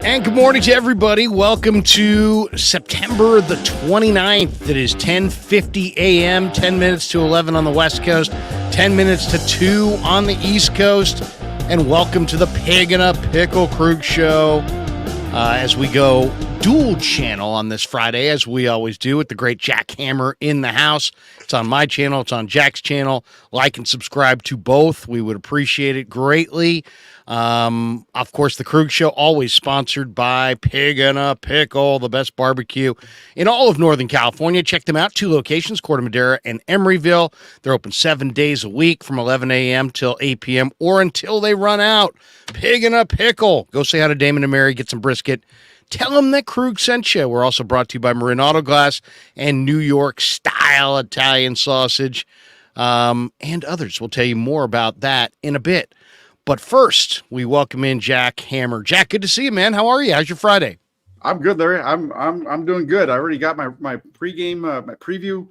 And good morning to everybody. Welcome to September the 29th. It is 10:50 a.m., 10 minutes to 11 on the West Coast, 10 minutes to 2 on the East Coast. And welcome to the Pig in a Pickle Krueg Show as we go dual channel on this Friday, as we always do, with the great Jack Hammer in the house. It's on my channel. It's on Jack's channel. Like and subscribe to both. We would appreciate it greatly. Of course, the Krueg Show always sponsored by Pig in a Pickle, the best barbecue in all of Northern California. Check them out. 2 locations, Corte Madera and Emeryville. They're open 7 days a week from 11 a.m. till 8 p.m. or until they run out. Pig in a Pickle. Go say hi to Damon and Mary. Get some brisket. Tell them that Krueg sent you. We're also brought to you by Marin Auto Glass and New York Style Italian Sausage and others. We'll tell you more about that in a bit. But first, we welcome in Jack Hammer. Jack, good to see you, man. How are you? How's your Friday? I'm good, Larry. I'm doing good. I already got my pregame, my preview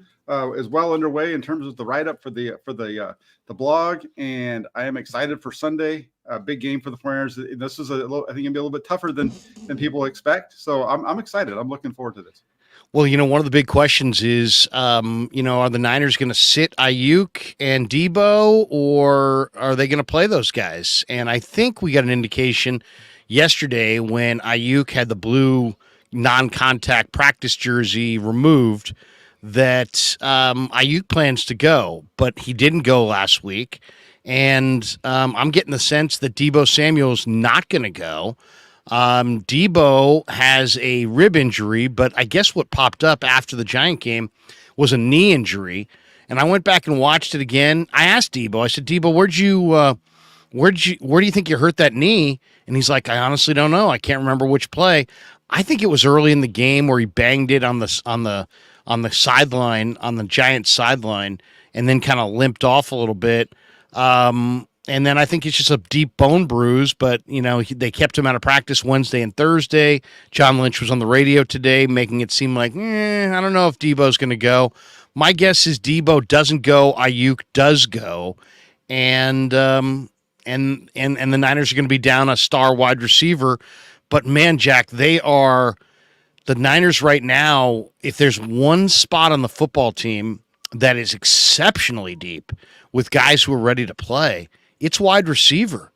is well underway in terms of the write-up for the blog, and I am excited for Sunday. A big game for the 49ers. This is I think it'll be a little bit tougher than people expect. So I'm excited. I'm looking forward to this. Well, one of the big questions is, are the Niners going to sit Aiyuk and Deebo, or are they going to play those guys? And I think we got an indication yesterday when Aiyuk had the blue non-contact practice jersey removed that Aiyuk plans to go, but he didn't go last week. And I'm getting the sense that Deebo Samuel's not going to go. Deebo has a rib injury, but I guess what popped up after the Giant game was a knee injury. And I went back and watched it again. I asked Deebo, I said, Deebo, where do you think you hurt that knee? And he's like, I honestly don't know. I can't remember which play. I think it was early in the game where he banged it on the sideline, on the Giants sideline, and then kind of limped off a little bit. And then I think it's just a deep bone bruise, but, they kept him out of practice Wednesday and Thursday. John Lynch was on the radio today making it seem like, I don't know if Deebo's going to go. My guess is Deebo doesn't go, Aiyuk does go, and the Niners are going to be down a star wide receiver. But, man, Jack, the Niners right now, if there's one spot on the football team that is exceptionally deep with guys who are ready to play, it's wide receiver.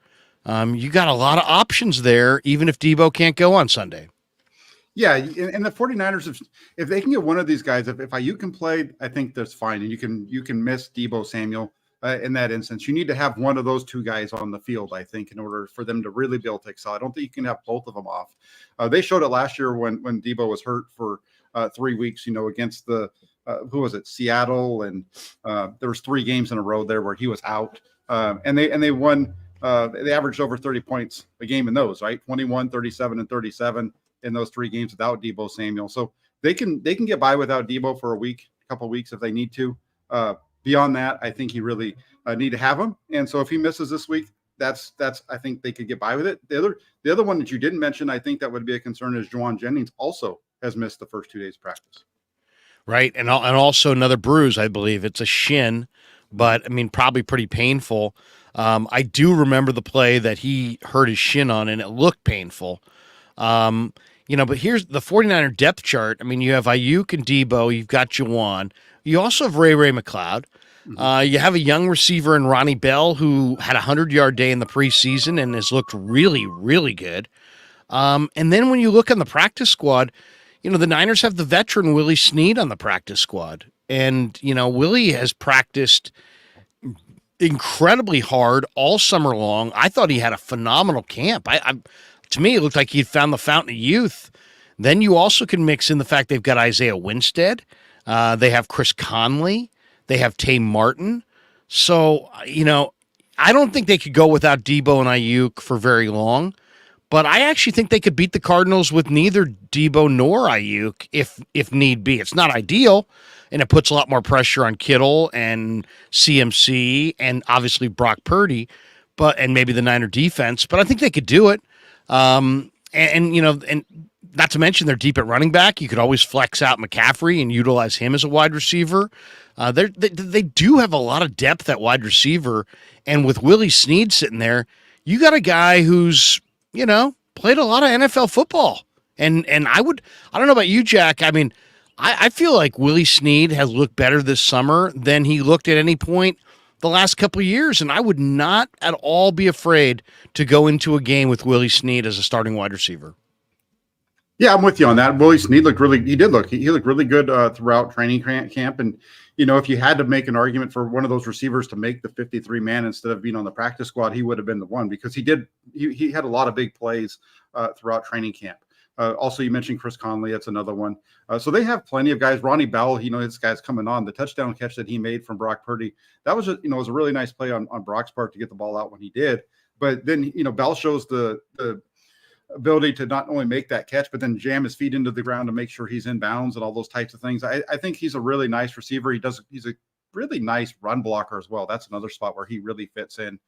You got a lot of options there, even if Deebo can't go on Sunday. Yeah, and the 49ers, if they can get one of these guys, if Aiyuk can play, I think that's fine. And you can miss Deebo Samuel in that instance. You need to have one of those two guys on the field, I think, in order for them to really be able to excel. I don't think you can have both of them off. They showed it last year when Deebo was hurt for 3 weeks, against the who was it? Seattle, and there was 3 games in a row there where he was out, and they won. They averaged over 30 points a game in those, right? 21, 37, and 37 in those 3 games without Deebo Samuel. So they can get by without Deebo for a couple of weeks if they need to. Beyond that, I think you really need to have him. And so if he misses this week, that's I think they could get by with it. The other one that you didn't mention, I think that would be a concern, is Juwan Jennings also has missed the first 2 days of practice. Right, and also another bruise, I believe. It's a shin, but, probably pretty painful. I do remember the play that he hurt his shin on, and it looked painful. But here's the 49er depth chart. You have Aiyuk and Deebo. You've got Juwan. You also have Ray McLeod. Mm-hmm. You have a young receiver in Ronnie Bell who had a 100-yard day in the preseason and has looked really, really good. And then when you look on the practice squad, the Niners have the veteran Willie Snead on the practice squad. And, Willie has practiced incredibly hard all summer long. I thought he had a phenomenal camp. To me, it looked like he'd found the fountain of youth. Then you also can mix in the fact they've got Isaiah Winstead. They have Chris Conley. They have Tay Martin. So, I don't think they could go without Deebo and Aiyuk for very long. But I actually think they could beat the Cardinals with neither Deebo nor Aiyuk if need be. It's not ideal, and it puts a lot more pressure on Kittle and CMC and obviously Brock Purdy, and maybe the Niner defense. But I think they could do it. And not to mention they're deep at running back. You could always flex out McCaffrey and utilize him as a wide receiver. They do have a lot of depth at wide receiver, and with Willie Snead sitting there, you got a guy who's played a lot of NFL football. And I don't know about you, Jack. I mean, I feel like Willie Snead has looked better this summer than he looked at any point the last couple of years, and I would not at all be afraid to go into a game with Willie Snead as a starting wide receiver. Yeah, I'm with you on that. Willie Snead looked really. He looked really good throughout training camp, and if you had to make an argument for one of those receivers to make the 53 man instead of being on the practice squad, he would have been the one because he had a lot of big plays throughout training camp. Also, you mentioned Chris Conley. That's another one. So they have plenty of guys. Ronnie Bell, this guy's coming on. The touchdown catch that he made from Brock Purdy, that was was a really nice play on Brock's part to get the ball out when he did. But then, Bell shows the ability to not only make that catch, but then jam his feet into the ground to make sure he's in bounds and all those types of things. I think he's a really nice receiver. He's a really nice run blocker as well. That's another spot where he really fits in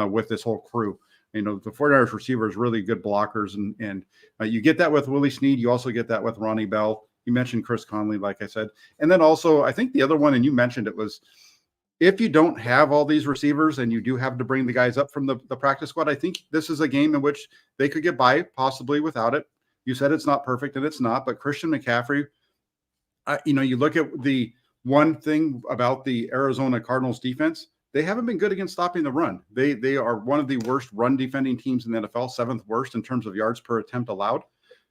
with this whole crew. The 49ers receivers really good blockers, and you get that with Willie Snead. You also get that with Ronnie Bell. You mentioned Chris Conley, like I said. And then also, I think the other one, and you mentioned it, was if you don't have all these receivers and you do have to bring the guys up from the practice squad, I think this is a game in which they could get by possibly without it. You said it's not perfect, and it's not, but Christian McCaffrey, you look at the one thing about the Arizona Cardinals defense, they haven't been good against stopping the run. They are one of the worst run defending teams in the NFL, seventh worst in terms of yards per attempt allowed.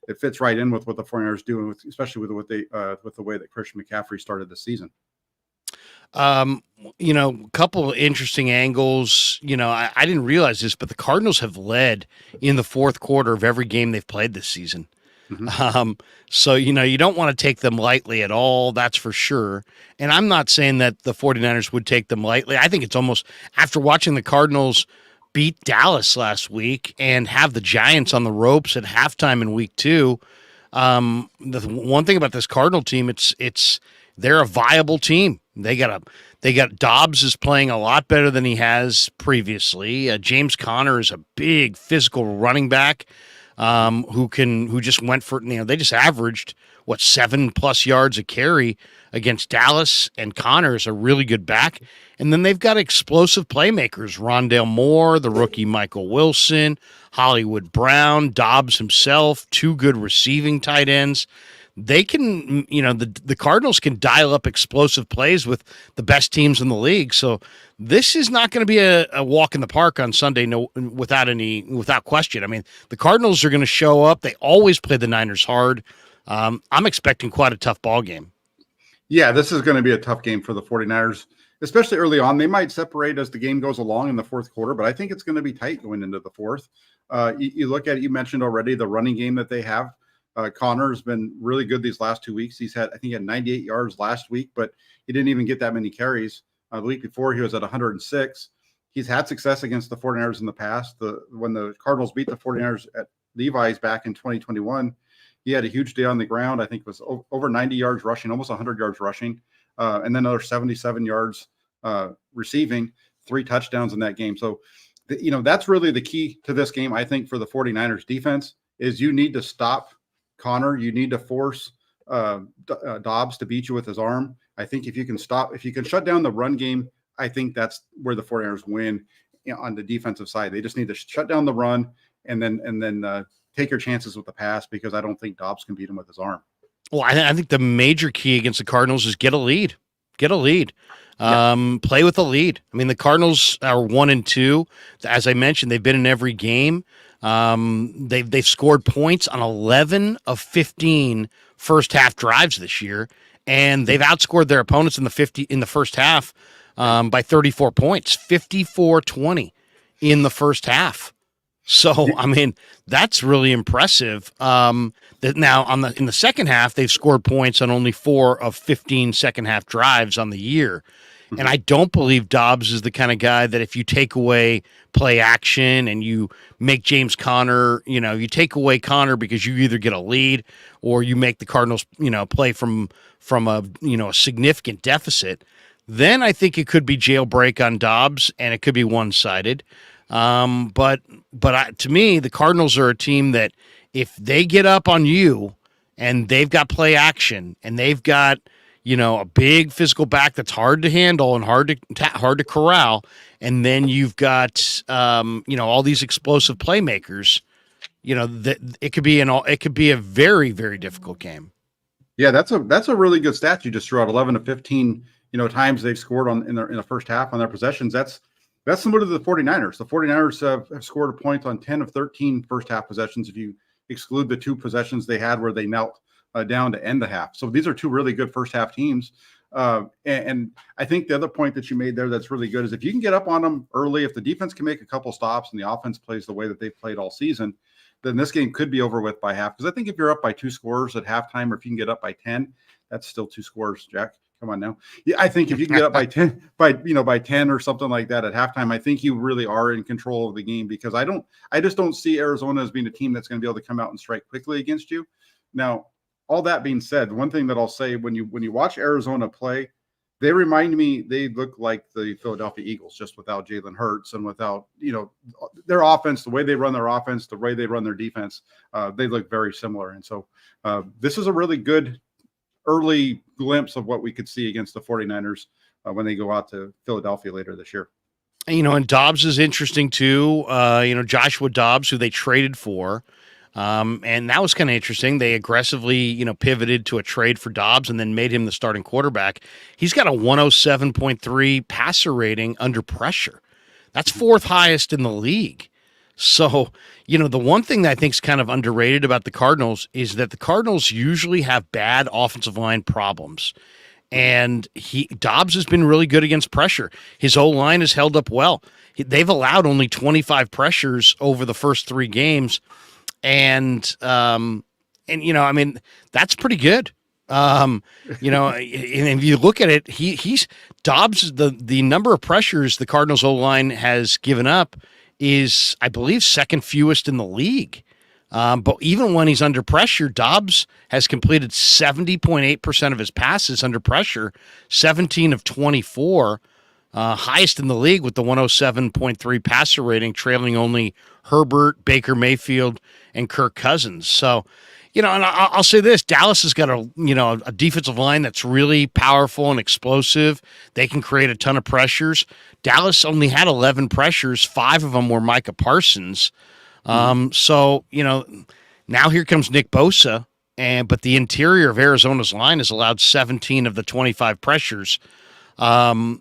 It fits right in with what the 49ers do, especially with the way that Christian McCaffrey started the season. A couple of interesting angles. I didn't realize this, but the Cardinals have led in the fourth quarter of every game they've played this season. Mm-hmm. So, you don't want to take them lightly at all. That's for sure. And I'm not saying that the 49ers would take them lightly. I think it's almost, after watching the Cardinals beat Dallas last week and have the Giants on the ropes at halftime in week 2. The one thing about this Cardinal team, they're a viable team. They got Dobbs is playing a lot better than he has previously. James Conner is a big physical running back. Who just went for, they just averaged 7+ yards a carry against Dallas, and Connor is a really good back. And then they've got explosive playmakers, Rondale Moore, the rookie Michael Wilson, Hollywood Brown, Dobbs himself, 2 good receiving tight ends. They can, the Cardinals can dial up explosive plays with the best teams in the league. So this is not going to be a walk in the park on Sunday, without question. I mean, the Cardinals are going to show up. They always play the Niners hard. I'm expecting quite a tough ball game. Yeah, this is going to be a tough game for the 49ers, especially early on. They might separate as the game goes along in the fourth quarter, but I think it's going to be tight going into the fourth. You look at it, you mentioned already the running game that they have. Connor has been really good these last 2 weeks. He had 98 yards last week, but he didn't even get that many carries. The week before, he was at 106. He's had success against the 49ers in the past. When the Cardinals beat the 49ers at Levi's back in 2021, he had a huge day on the ground. I think it was over 90 yards rushing, almost 100 yards rushing, and then another 77 yards receiving, 3 touchdowns in that game. So, that's really the key to this game, I think, for the 49ers defense is you need to stop Connor. You need to force Dobbs to beat you with his arm. I think if you can shut down the run game, I think that's where the 49ers win on the defensive side. They just need to shut down the run and then take your chances with the pass because I don't think Dobbs can beat him with his arm. Well, I think the major key against the Cardinals is get a lead. Play with a lead. I mean, the Cardinals are 1-2. As I mentioned, they've been in every game. They've scored points on 11 of 15 first half drives this year, and they've outscored their opponents in the first half by 34 points, 54-20 in the first half. So, I mean, that's really impressive. Now in the second half, they've scored points on only 4 of 15 second half drives on the year. And I don't believe Dobbs is the kind of guy that if you take away play action and you make James Conner, you take away Conner because you either get a lead or you make the Cardinals, play from a significant deficit, then I think it could be jailbreak on Dobbs and it could be one-sided. But to me, the Cardinals are a team that if they get up on you and they've got play action and they've got, a big physical back that's hard to handle and hard to corral, and then you've got, all these explosive playmakers, that it could be a very, very difficult game. Yeah, that's a really good stat you just threw out. 11 to 15, times they've scored in the first half on their possessions. That's similar to the 49ers. The 49ers have scored a point on 10 of 13 first half possessions if you exclude the 2 possessions they had where they knelt down to end the half. So these are 2 really good first half teams. And I think the other point that you made there that's really good is if you can get up on them early, if the defense can make a couple stops and the offense plays the way that they've played all season, then this game could be over with by half. Because I think if you're up by 2 scores at halftime, or if you can get up by 10, that's still 2 scores, Jack. Come on now. Yeah, I think if you can get up by 10, by 10 or something like that at halftime, I think you really are in control of the game, because I just don't see Arizona as being a team that's going to be able to come out and strike quickly against you. Now, all that being said, one thing that I'll say, when you watch Arizona play, they look like the Philadelphia Eagles, just without Jalen Hurts and without, their offense, the way they run their offense, the way they run their defense, they look very similar. And so this is a really good early glimpse of what we could see against the 49ers when they go out to Philadelphia later this year. And Dobbs is interesting too. Joshua Dobbs, who they traded for. And that was kind of interesting. They aggressively, pivoted to a trade for Dobbs and then made him the starting quarterback. He's got a 107.3 passer rating under pressure. That's 4th highest in the league. So, the one thing that I think is kind of underrated about the Cardinals is that the Cardinals usually have bad offensive line problems. And Dobbs has been really good against pressure. His O-line has held up well. They've allowed only 25 pressures over the first 3 games. And that's pretty good. And if you look at it, he's Dobbs, the number of pressures the Cardinals O-line has given up is, I believe, 2nd fewest in the league. But even when he's under pressure, Dobbs has completed 70.8% of his passes under pressure, 17 of 24, highest in the league with the 107.3 passer rating, trailing only Herbert, Baker Mayfield, and Kirk Cousins. So, and I'll say this, Dallas has got a defensive line that's really powerful and explosive. They can create a ton of pressures. Dallas only had 11 pressures. 5 of them were Micah Parsons. So, now here comes Nick Bosa, but the interior of Arizona's line has allowed 17 of the 25 pressures. To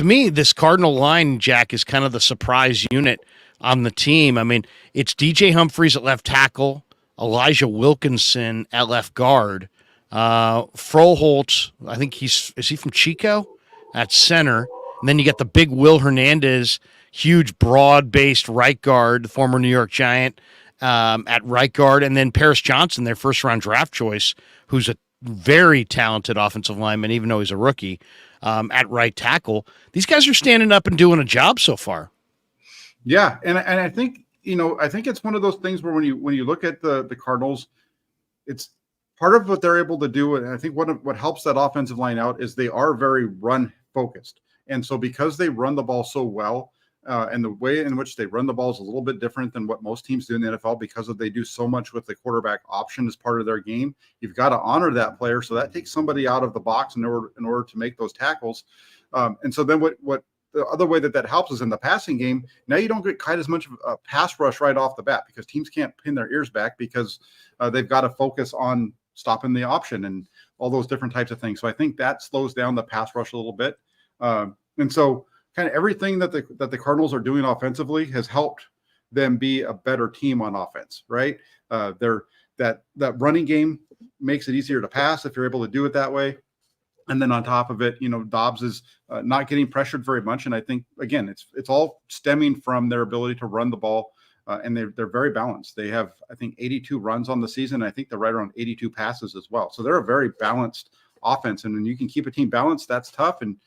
me, this Cardinal line, Jack, is kind of the surprise unit on the team. I mean, it's DJ Humphries at left tackle, Elijah Wilkinson at left guard, Froholt, I think is he from Chico, at center, and then you got the big Will Hernandez, huge broad-based right guard, the former New York Giant, at right guard, and then Paris Johnson, their first-round draft choice, who's a very talented offensive lineman, even though he's a rookie, at right tackle. These guys are standing up and doing a job so far. Yeah, and I think I think it's one of those things where when you look at the Cardinals, it's part of what they're able to do, and I think what helps that offensive line out is they are very run focused, and so because they run the ball so well, and the way in which they run the ball is a little bit different than what most teams do in the NFL, because they do so much with the quarterback option as part of their game. You've got to honor that player, so that takes somebody out of the box in order to make those tackles, and so then what the other way that helps is in the passing game. Now you don't get quite as much of a pass rush right off the bat, because teams can't pin their ears back, because they've got to focus on stopping the option and all those different types of things. So I think that slows down the pass rush a little bit. And so kind of everything that the Cardinals are doing offensively has helped them be a better team on offense, right? That running game makes it easier to pass if you're able to do it that way. And then on top of it, Dobbs is not getting pressured very much. And I think, again, it's all stemming from their ability to run the ball. And they're very balanced. They have, I think, 82 runs on the season. And I think they're right around 82 passes as well. So they're a very balanced offense. And when you can keep a team balanced, that's tough. And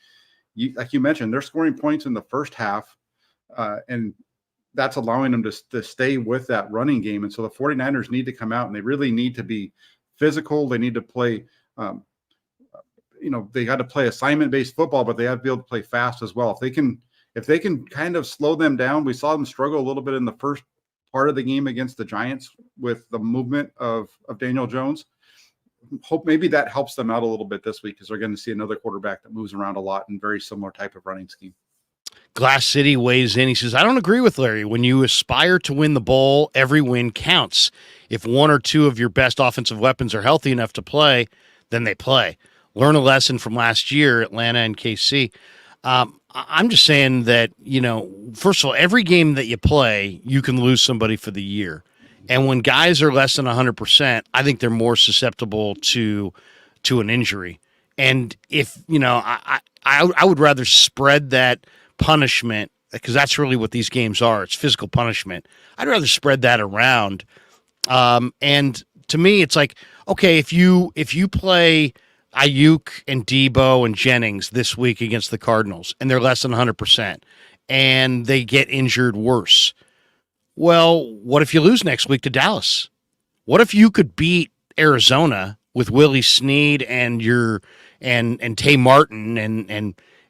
like you mentioned, they're scoring points in the first half. And that's allowing them to stay with that running game. And so the 49ers need to come out, and they really need to be physical. They need to play they got to play assignment-based football, but they have to be able to play fast as well. If they can kind of slow them down, we saw them struggle a little bit in the first part of the game against the Giants with the movement of Daniel Jones. Hope maybe that helps them out a little bit this week, because they're going to see another quarterback that moves around a lot and very similar type of running scheme. Glass City weighs in. He says, I don't agree with Larry. When you aspire to win the bowl, every win counts. If one or two of your best offensive weapons are healthy enough to play, then they play. Learn a lesson from last year, Atlanta and KC. I'm just saying that, first of all, every game that you play, you can lose somebody for the year. And when guys are less than 100%, I think they're more susceptible to an injury. And if, I would rather spread that punishment, because that's really what these games are. It's physical punishment. I'd rather spread that around. And to me, it's like, okay, if you play Aiyuk and Deebo and Jennings this week against the Cardinals, and they're less than 100%, and they get injured worse, well, what if you lose next week to Dallas? What if you could beat Arizona with Willie Snead and and Tay Martin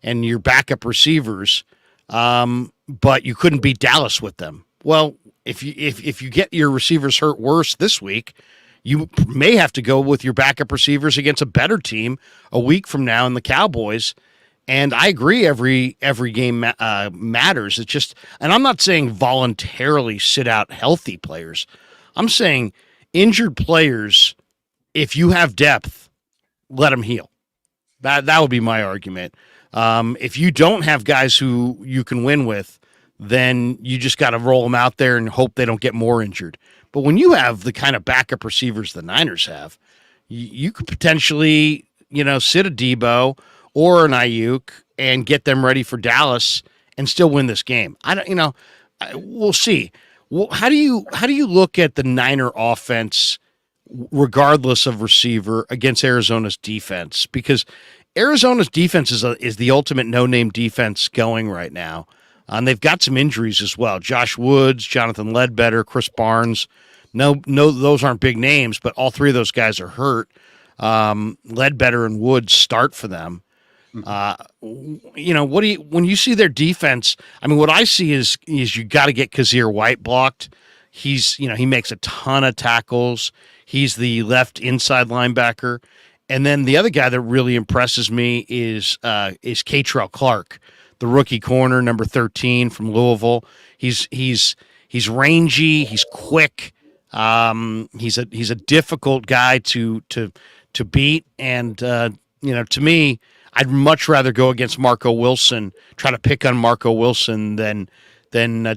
and your backup receivers, but you couldn't beat Dallas with them? Well, if you get your receivers hurt worse this week, you may have to go with your backup receivers against a better team a week from now in the Cowboys. And I agree, every game matters. It's just, and I'm not saying voluntarily sit out healthy players. I'm saying injured players, if you have depth, let them heal. That would be my argument. If you don't have guys who you can win with, then you just got to roll them out there and hope they don't get more injured. But when you have the kind of backup receivers the Niners have, you could potentially, sit a Deebo or an Aiyuk and get them ready for Dallas and still win this game. We'll see. Well, how do you look at the Niner offense, regardless of receiver, against Arizona's defense? Because Arizona's defense is the ultimate no-name defense going right now. And they've got some injuries as well. Josh Woods, Jonathan Ledbetter, Chris Barnes. No, those aren't big names, but all three of those guys are hurt. Ledbetter and Woods start for them. When you see their defense, I mean, what I see is you got to get Kazir White blocked. He makes a ton of tackles. He's the left inside linebacker. And then the other guy that really impresses me is Keitrell Clark, the rookie corner, number 13 from Louisville. He's rangy. He's quick. He's a difficult guy to beat. And to me, I'd much rather go against Marco Wilson, try to pick on Marco Wilson than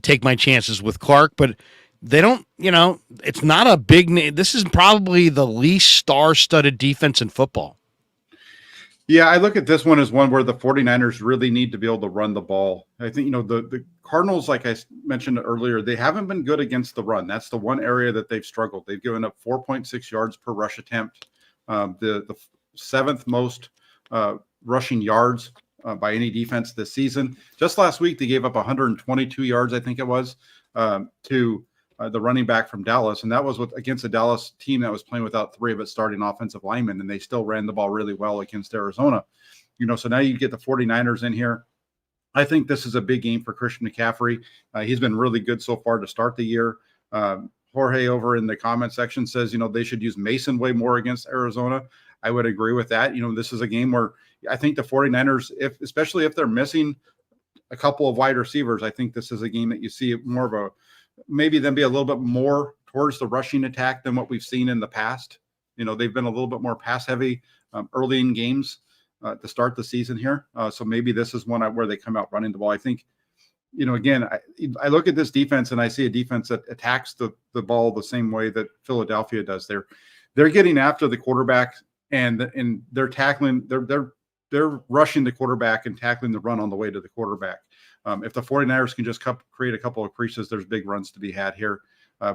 take my chances with Clark. But they don't, it's not a big name. This is probably the least star-studded defense in football. Yeah, I look at this one as one where the 49ers really need to be able to run the ball. I think, the Cardinals, like I mentioned earlier, they haven't been good against the run. That's the one area that they've struggled. They've given up 4.6 yards per rush attempt, the seventh most rushing yards by any defense this season. Just last week, they gave up 122 yards, I think it was, to the running back from Dallas, and that was against a Dallas team that was playing without three of its starting offensive linemen, and they still ran the ball really well against Arizona. So now you get the 49ers in here. I think this is a big game for Christian McCaffrey. He's been really good so far to start the year. Jorge over in the comment section says, they should use Mason way more against Arizona. I would agree with that. This is a game where I think the 49ers, especially if they're missing a couple of wide receivers, I think this is a game that you see more of maybe them be a little bit more towards the rushing attack than what we've seen in the past. They've been a little bit more pass heavy early in games to start the season here. So maybe this is one where they come out running the ball. I think, again, I look at this defense and I see a defense that attacks the ball the same way that Philadelphia does. They're getting after the quarterback and they're tackling, they're rushing the quarterback and tackling the run on the way to the quarterback. If the 49ers can just create a couple of creases, there's big runs to be had here.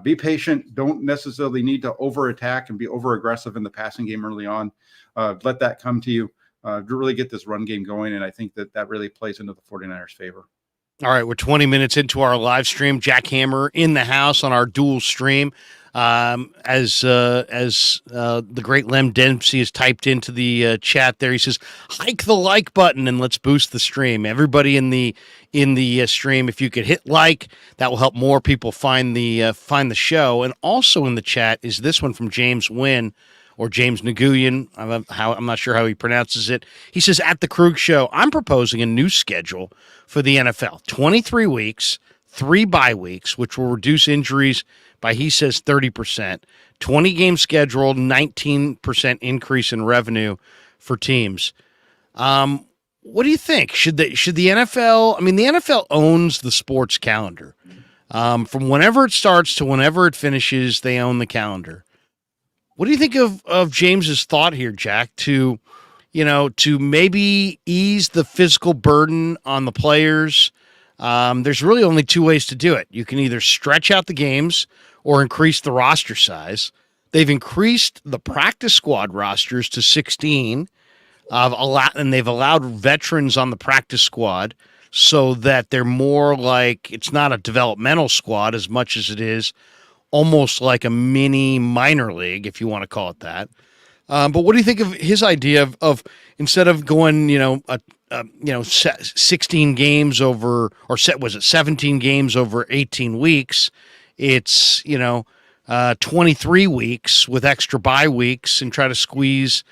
Be patient. Don't necessarily need to over-attack and be over-aggressive in the passing game early on. Let that come to you to really get this run game going, and I think that really plays into the 49ers' favor. All right, we're 20 minutes into our live stream. Jack Hammer in the house on our dual stream. As the great Lem Dempsey has typed into the chat there, he says, "Hike the like button and let's boost the stream." Everybody in the stream, if you could hit like, that will help more people find the show. And also in the chat is this one from James Wynn. or James Nguyen. I'm not sure how he pronounces it. He says, at the Krueg Show, I'm proposing a new schedule for the NFL: 23 weeks, 3 bye weeks, which will reduce injuries by, he says, 30%. 20-game schedule, 19% increase in revenue for teams. What do you think? Should the NFL? I mean, the NFL owns the sports calendar. From whenever it starts to whenever it finishes, they own the calendar. What do you think of James's thought here, Jack? To maybe ease the physical burden on the players. There's really only 2 ways to do it. You can either stretch out the games or increase the roster size. They've increased the practice squad rosters to 16, and they've allowed veterans on the practice squad so that they're more like, it's not a developmental squad as much as it is almost like a mini minor league, if you want to call it that. But what do you think of his idea of instead of going, 16 games over, or 17 games over 18 weeks, it's 23 weeks with extra bye weeks, and try to squeeze.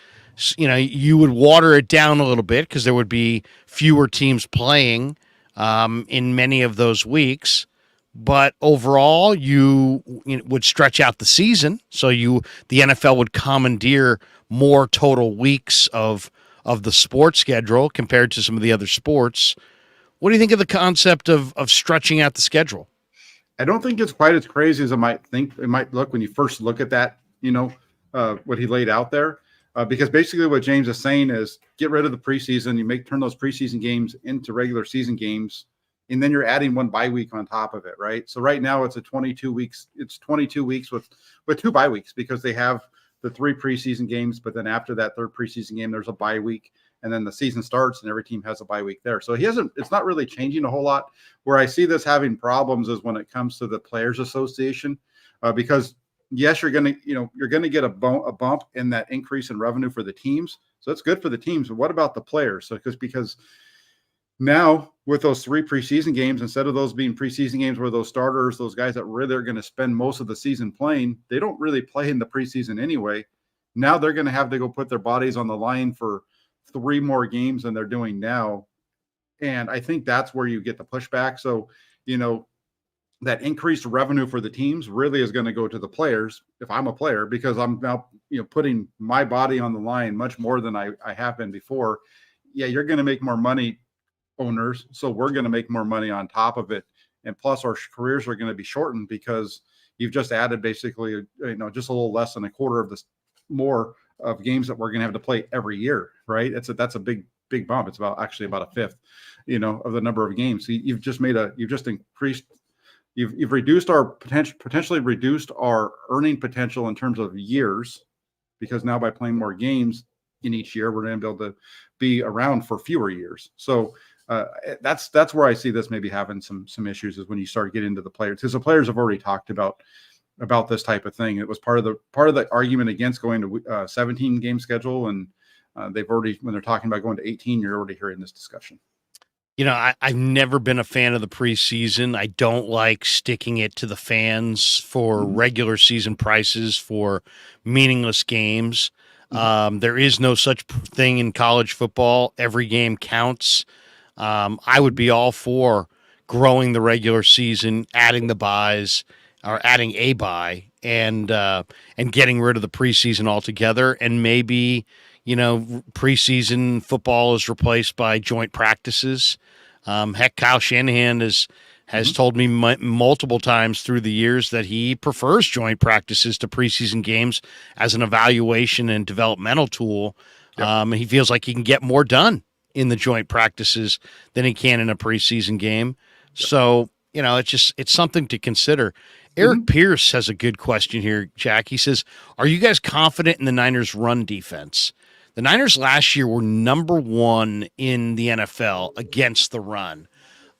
You would water it down a little bit because there would be fewer teams playing in many of those weeks. But overall, you would stretch out the season, so the NFL would commandeer more total weeks of the sports schedule compared to some of the other sports. What do you think of the concept of stretching out the schedule? I don't think it's quite as crazy as it might look when you first look at that, what he laid out there. Because basically what James is saying is get rid of the preseason. Turn those preseason games into regular season games, and then you're adding 1 bye week on top of it, right? So right now it's 22 weeks. It's 22 weeks with 2 bye weeks because they have the 3 preseason games, but then after that 3rd preseason game, there's a bye week, and then the season starts and every team has a bye week there. So it's not really changing a whole lot. Where I see this having problems is when it comes to the Players Association, because yes, you're going to get a bump in that increase in revenue for the teams. So that's good for the teams. But what about the players? So because now with those 3 preseason games, instead of those being preseason games where those starters, those guys that really are going to spend most of the season playing, they don't really play in the preseason anyway. Now they're going to have to go put their bodies on the line for 3 more games than they're doing now. And I think that's where you get the pushback. So, that increased revenue for the teams really is going to go to the players if I'm a player, because I'm now, putting my body on the line much more than I have been before. Yeah, you're going to make more money, owners. So we're going to make more money on top of it. And plus our careers are going to be shortened because you've just added basically, just a little less than a quarter of this more of games that we're going to have to play every year. Right. That's a big bump. It's about a fifth, of the number of games. So you've reduced our potentially reduced our earning potential in terms of years, because now by playing more games in each year, we're going to be able to be around for fewer years. So that's where I see this maybe having some issues, is when you start getting into the players, because the players have already talked about this type of thing. It was part of the argument against going to 17 game schedule, and they've already, when they're talking about going to 18, you're already hearing this discussion. I've never been a fan of the preseason. I don't like sticking it to the fans for regular season prices for meaningless games. There is no such thing in college football. Every game counts. I would be all for growing the regular season, adding the buys, or adding a bye, and getting rid of the preseason altogether. And maybe, preseason football is replaced by joint practices. Heck, Kyle Shanahan has told me multiple times through the years that he prefers joint practices to preseason games as an evaluation and developmental tool. Yep. He feels like he can get more done in the joint practices than he can in a preseason game. Yep. So, it's something to consider. Eric Pierce has a good question here, Jack. He says, are you guys confident in the Niners' run defense? The Niners last year were number 1 in the NFL against the run.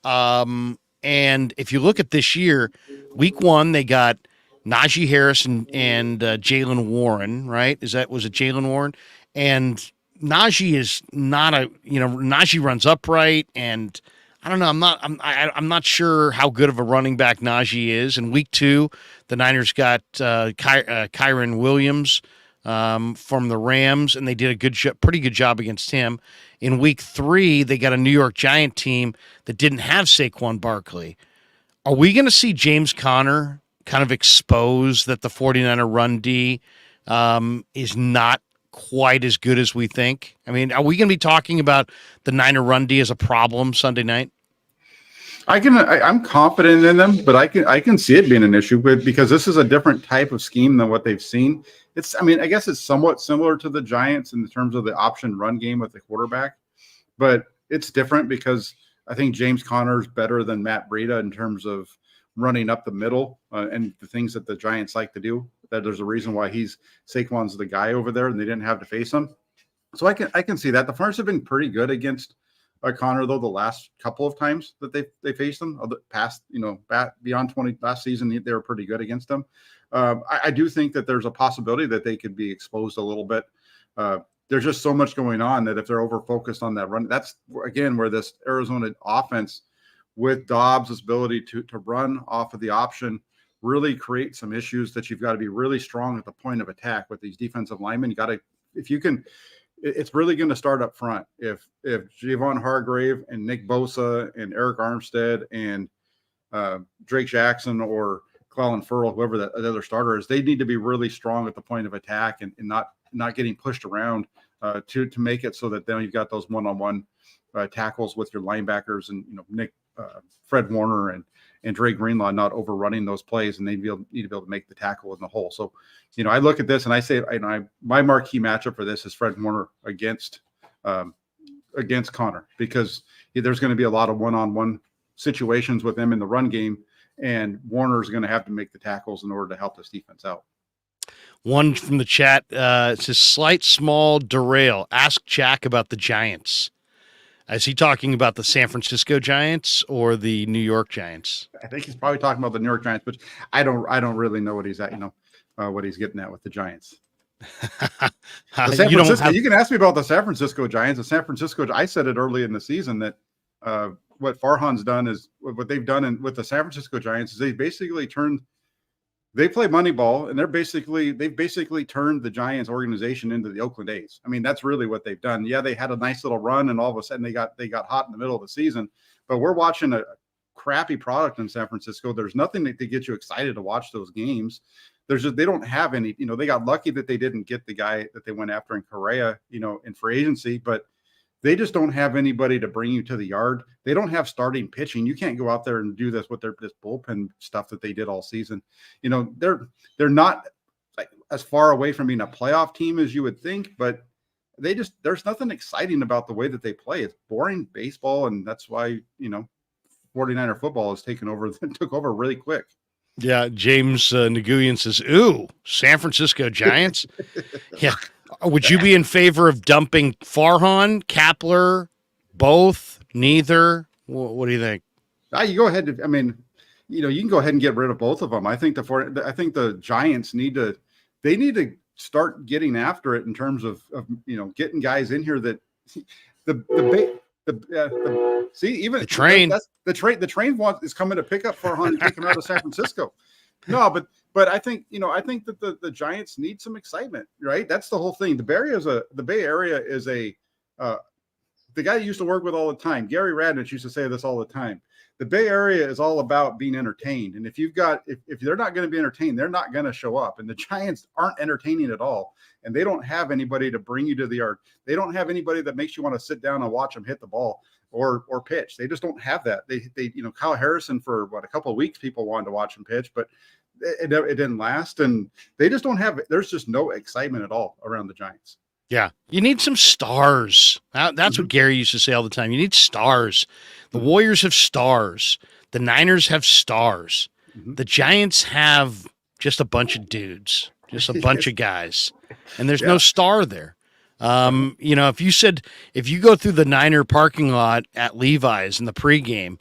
And if you look at this year, week 1, they got Najee Harris and Jaylen Warren, right? Was it Jaylen Warren? And Najee is not Najee runs upright, and I don't know. I'm not sure how good of a running back Najee is. In week 2, the Niners got Kyron Williams, from the Rams, and they did pretty good job against him. In week 3, they got a New York Giant team that didn't have Saquon Barkley. Are we going to see James Conner kind of expose that the 49er run D is not quite as good as we think? I mean, are we going to be talking about the Niner run D as a problem Sunday night? I'm confident in them, but I can see it being an issue because this is a different type of scheme than what they've seen. I guess it's somewhat similar to the Giants in terms of the option run game with the quarterback, but it's different because I think James Conner is better than Matt Breida in terms of running up the middle and the things that the Giants like to do. That there's a reason why Saquon's the guy over there, and they didn't have to face him. So I can see that the Farmers have been pretty good against Connor, though, the last couple of times that they faced them, past, beyond 20 last season, they were pretty good against them. I do think that there's a possibility that they could be exposed a little bit. There's just so much going on that if they're over focused on that run, that's again where this Arizona offense with Dobbs' ability to run off of the option really create some issues that you've got to be really strong at the point of attack with these defensive linemen. You got to, if you can. It's really going to start up front. If Javon Hargrave and Nick Bosa and Eric Armstead and Drake Jackson or Clelin Ferrell, whoever the other starter is, they need to be really strong at the point of attack and not getting pushed around to make it so that then you've got those one-on-one tackles with your linebackers and Fred Warner and Dre Greenlaw not overrunning those plays, and they need to be able to make the tackle in the hole. So, I look at this and I say, my marquee matchup for this is Fred Warner against Connor, because there's going to be a lot of one-on-one situations with him in the run game, and Warner's going to have to make the tackles in order to help this defense out. One from the chat, it says, slight small derail. Ask Jack about the Giants. Is he talking about the San Francisco Giants or the New York Giants? I think he's probably talking about the New York Giants, but I don't really know what he's at, what he's getting at with the Giants. You can ask me about the San Francisco Giants. I said it early in the season that what Farhan's done is what they've done with the San Francisco Giants is they play Moneyball, and they've basically turned the Giants organization into the Oakland A's. I mean, that's really what they've done. Yeah, they had a nice little run, and all of a sudden they got hot in the middle of the season. But we're watching a crappy product in San Francisco. There's nothing to get you excited to watch those games. They don't have any. They got lucky that they didn't get the guy that they went after in Correa, in free agency, but they just don't have anybody to bring you to the yard. They don't have starting pitching. You can't go out there and do this with this bullpen stuff that they did all season. They're not like as far away from being a playoff team as you would think, but there's nothing exciting about the way that they play. It's boring baseball, and that's why 49er football has took over really quick. Yeah, James Nguyen says, "Ooh, San Francisco Giants." Yeah. Would you be in favor of dumping Farhan, Kapler, both, neither? What do you think? You go ahead. You can go ahead and get rid of both of them. I think the Giants need to start getting after it in terms of getting guys in here that the train is coming to pick up Farhan and take him out of San Francisco. No, but I think that the Giants need some excitement, right? That's the whole thing. The Bay Area is the guy you used to work with all the time. Gary Radnich used to say this all the time. The Bay Area is all about being entertained, and if they're not going to be entertained, they're not going to show up. And the Giants aren't entertaining at all, and they don't have anybody to bring you to the yard. They don't have anybody that makes you want to sit down and watch them hit the ball or pitch. They just don't have that. They Kyle Harrison for a couple of weeks, people wanted to watch him pitch, but it didn't last, and they just don't have. There's just no excitement at all around the Giants. Yeah, you need some stars. That's what Gary used to say all the time. You need stars. The Warriors have stars. The Niners have stars. The Giants have just a bunch of dudes, just a bunch of guys, and there's no star there. If you go through the Niner parking lot at Levi's in the pregame,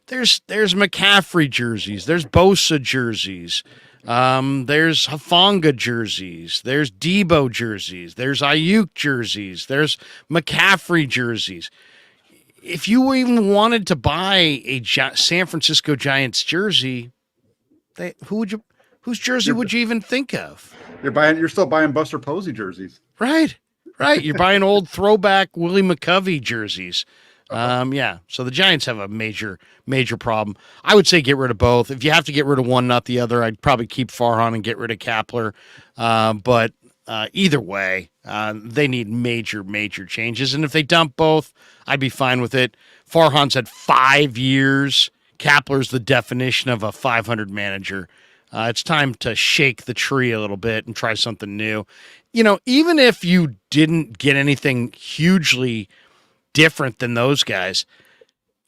there's McCaffrey jerseys, there's Bosa jerseys, there's Hufanga jerseys, there's Deebo jerseys, there's Aiyuk jerseys, there's McCaffrey jerseys. If you even wanted to buy a San Francisco Giants jersey, who Whose jersey would you even think of? You're still buying Buster Posey jerseys. Right. You're buying old throwback Willie McCovey jerseys. Yeah. So the Giants have a major problem. I would say get rid of both. If you have to get rid of one, not the other, I'd probably keep Farhan and get rid of Kapler. But either way, they need major changes. And if they dump both, I'd be fine with it. Farhan's had 5 years. Kapler's the definition of a 500 manager. It's time to shake the tree a little bit and try something new. Even if you didn't get anything hugely different than those guys,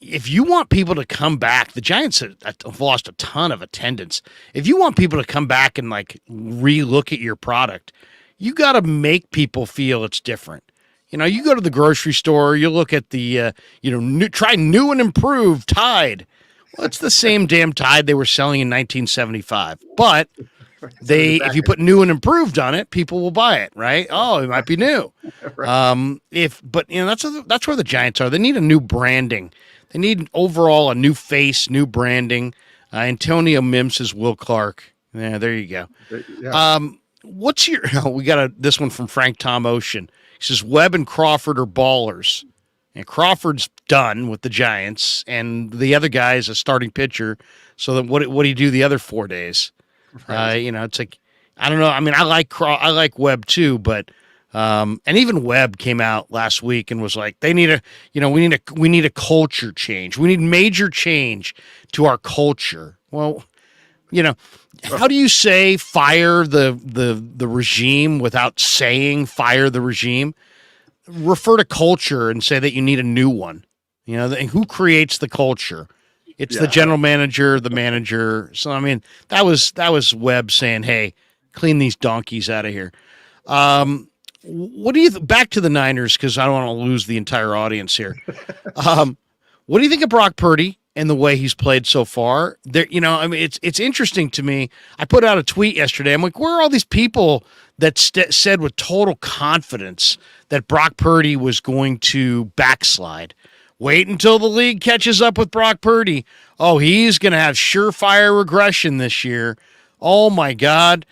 if you want people to come back, the Giants have lost a ton of attendance. If you want people to come back and re-look at your product, you got to make people feel it's different. You go to the grocery store, you look at the, try new and improved Tide. Well, it's the same damn Tide they were selling in 1975, but if you put new and improved on it, people will buy it, right? Oh, it might be new. Right. That's where the Giants are. They need a new branding. They need overall a new face, new branding. Antonio Mims is Will Clark. Yeah, there you go. Yeah. We got this one from Frank Tom Ocean. He says Webb and Crawford are ballers. And Crawford's done with the Giants, and the other guy is a starting pitcher. So then what do you do the other 4 days? Right. It's like, I don't know. I mean, I like Webb too, but and even Webb came out last week and was like, we need a culture change. We need major change to our culture. Well, how do you say fire the regime without saying fire the regime? Refer to culture and say that you need a new one. Who creates the culture? It's the general manager, the manager. So I mean, that was Webb saying, "Hey, clean these donkeys out of here." What do you back to the Niners, because I don't want to lose the entire audience here. What do you think of Brock Purdy and the way he's played so far? It's interesting to me. I put out a tweet yesterday. I'm like, where are all these people that said with total confidence that Brock Purdy was going to backslide? Wait until the league catches up with Brock Purdy. Oh, he's going to have surefire regression this year. Oh, my God.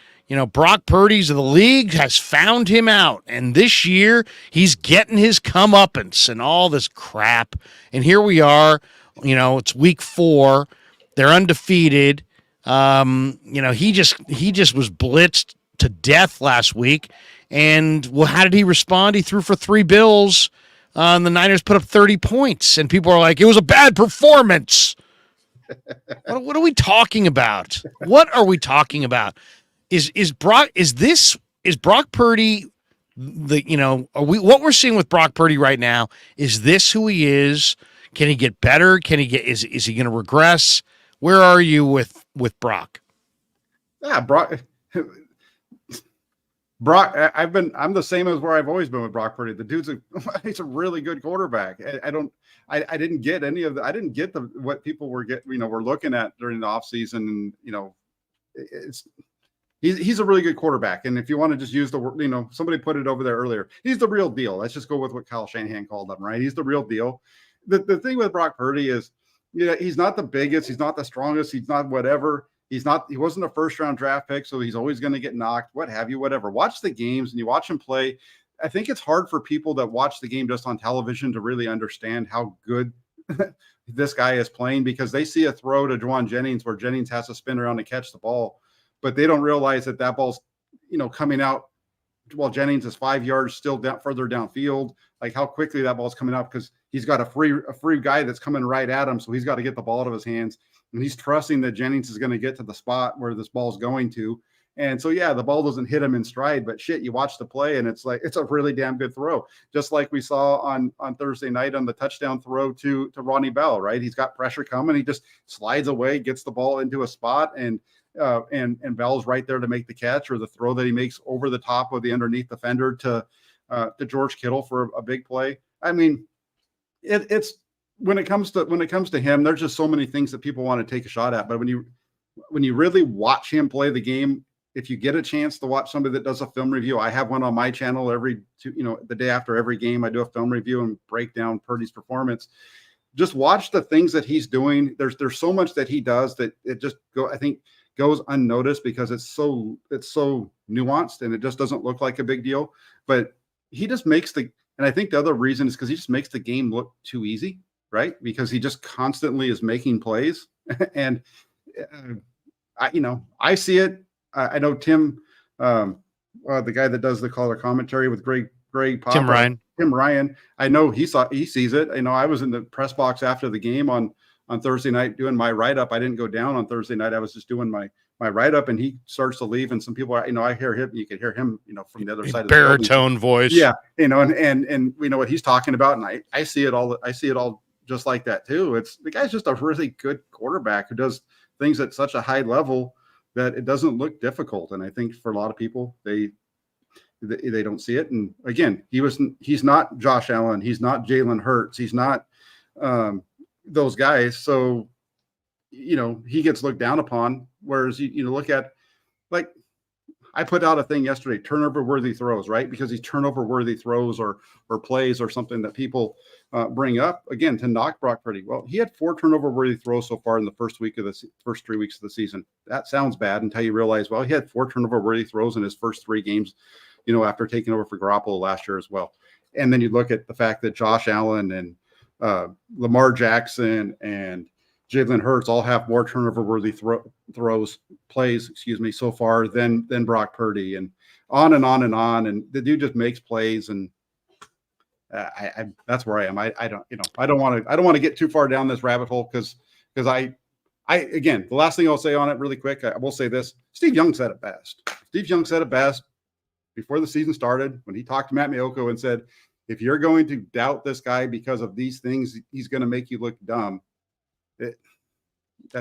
Brock Purdy's the league has found him out. And this year, he's getting his comeuppance and all this crap. And here we are. It's week 4. They're undefeated. He just was blitzed to death last week. And how did he respond? He threw for 3 bills. And the Niners put up 30 points. And people are like, it was a bad performance. What are we talking about? What are we talking about? Is Brock Purdy what we're seeing with Brock Purdy right now? Is this who he is? Can he get better? Is he going to regress? Where are you with Brock? Yeah, I'm the same as where I've always been with Brock Purdy. The dude's he's a really good quarterback. I didn't get any of what people were were looking at during the offseason, and he's a really good quarterback. And if you want to just use the word, somebody put it over there earlier, he's the real deal. Let's just go with what Kyle Shanahan called him, right? He's the real deal. The thing with Brock Purdy is, he's not the biggest, he's not the strongest, he's not whatever. He wasn't a first-round draft pick, so he's always going to get knocked, what have you, whatever. Watch the games and you watch him play. I think it's hard for people that watch the game just on television to really understand how good this guy is playing, because they see a throw to Juwan Jennings where Jennings has to spin around to catch the ball, but they don't realize that ball's, coming out while Jennings is 5 yards still further downfield, like how quickly that ball's coming up, because he's got a free guy that's coming right at him, so he's got to get the ball out of his hands. And he's trusting that Jennings is going to get to the spot where this ball's going to. And so, yeah, the ball doesn't hit him in stride, but shit, you watch the play and it's a really damn good throw. Just like we saw on Thursday night on the touchdown throw to Ronnie Bell, right? He's got pressure coming. He just slides away, gets the ball into a spot, and Bell's right there to make the catch, or the throw that he makes over the top of the underneath defender to George Kittle for a big play. I mean, it's when it comes to him, there's just so many things that people want to take a shot at. But when you really watch him play the game, if you get a chance to watch somebody that does a film review, I have one on my channel the day after every game, I do a film review and break down Purdy's performance. Just watch the things that he's doing. There's so much that he does that it just I think goes unnoticed because it's so nuanced and it just doesn't look like a big deal. But he just makes and I think the other reason is because he just makes the game look too easy, right? Because he just constantly is making plays. And I see it. I know Tim, the guy that does the color commentary with Greg Pop, Tim Ryan. I know he sees it. I was in the press box after the game on Thursday night doing my write-up. I didn't go down on Thursday night. I was just doing my write-up, and he starts to leave, and some people, I hear him. You could hear him, from the other side of the baritone voice. Yeah, and we know what he's talking about, and I see it all. I see it all just like that too. It's the guy's just a really good quarterback who does things at such a high level that it doesn't look difficult. And I think for a lot of people, they don't see it. And again, he's not Josh Allen. He's not Jalen Hurts. He's not those guys. So, he gets looked down upon. Whereas you look at, like, I put out a thing yesterday, turnover worthy throws, right? Because these turnover worthy throws or plays or something that people bring up again to knock Brock Purdy. Well, he had 4 turnover worthy throws so far in the first 3 weeks of the season. That sounds bad until you realize, well, he had 4 turnover worthy throws in his first 3 games, after taking over for Garoppolo last year as well. And then you look at the fact that Josh Allen and Lamar Jackson and Jalen Hurts all have more turnover-worthy plays, so far than Brock Purdy, and on and on and on. And the dude just makes plays, and I that's where I am. I don't want to get too far down this rabbit hole because I again, the last thing I'll say on it really quick, I will say this: Steve Young said it best. Steve Young said it best before the season started when he talked to Matt Maiocco and said, "If you're going to doubt this guy because of these things, he's going to make you look dumb."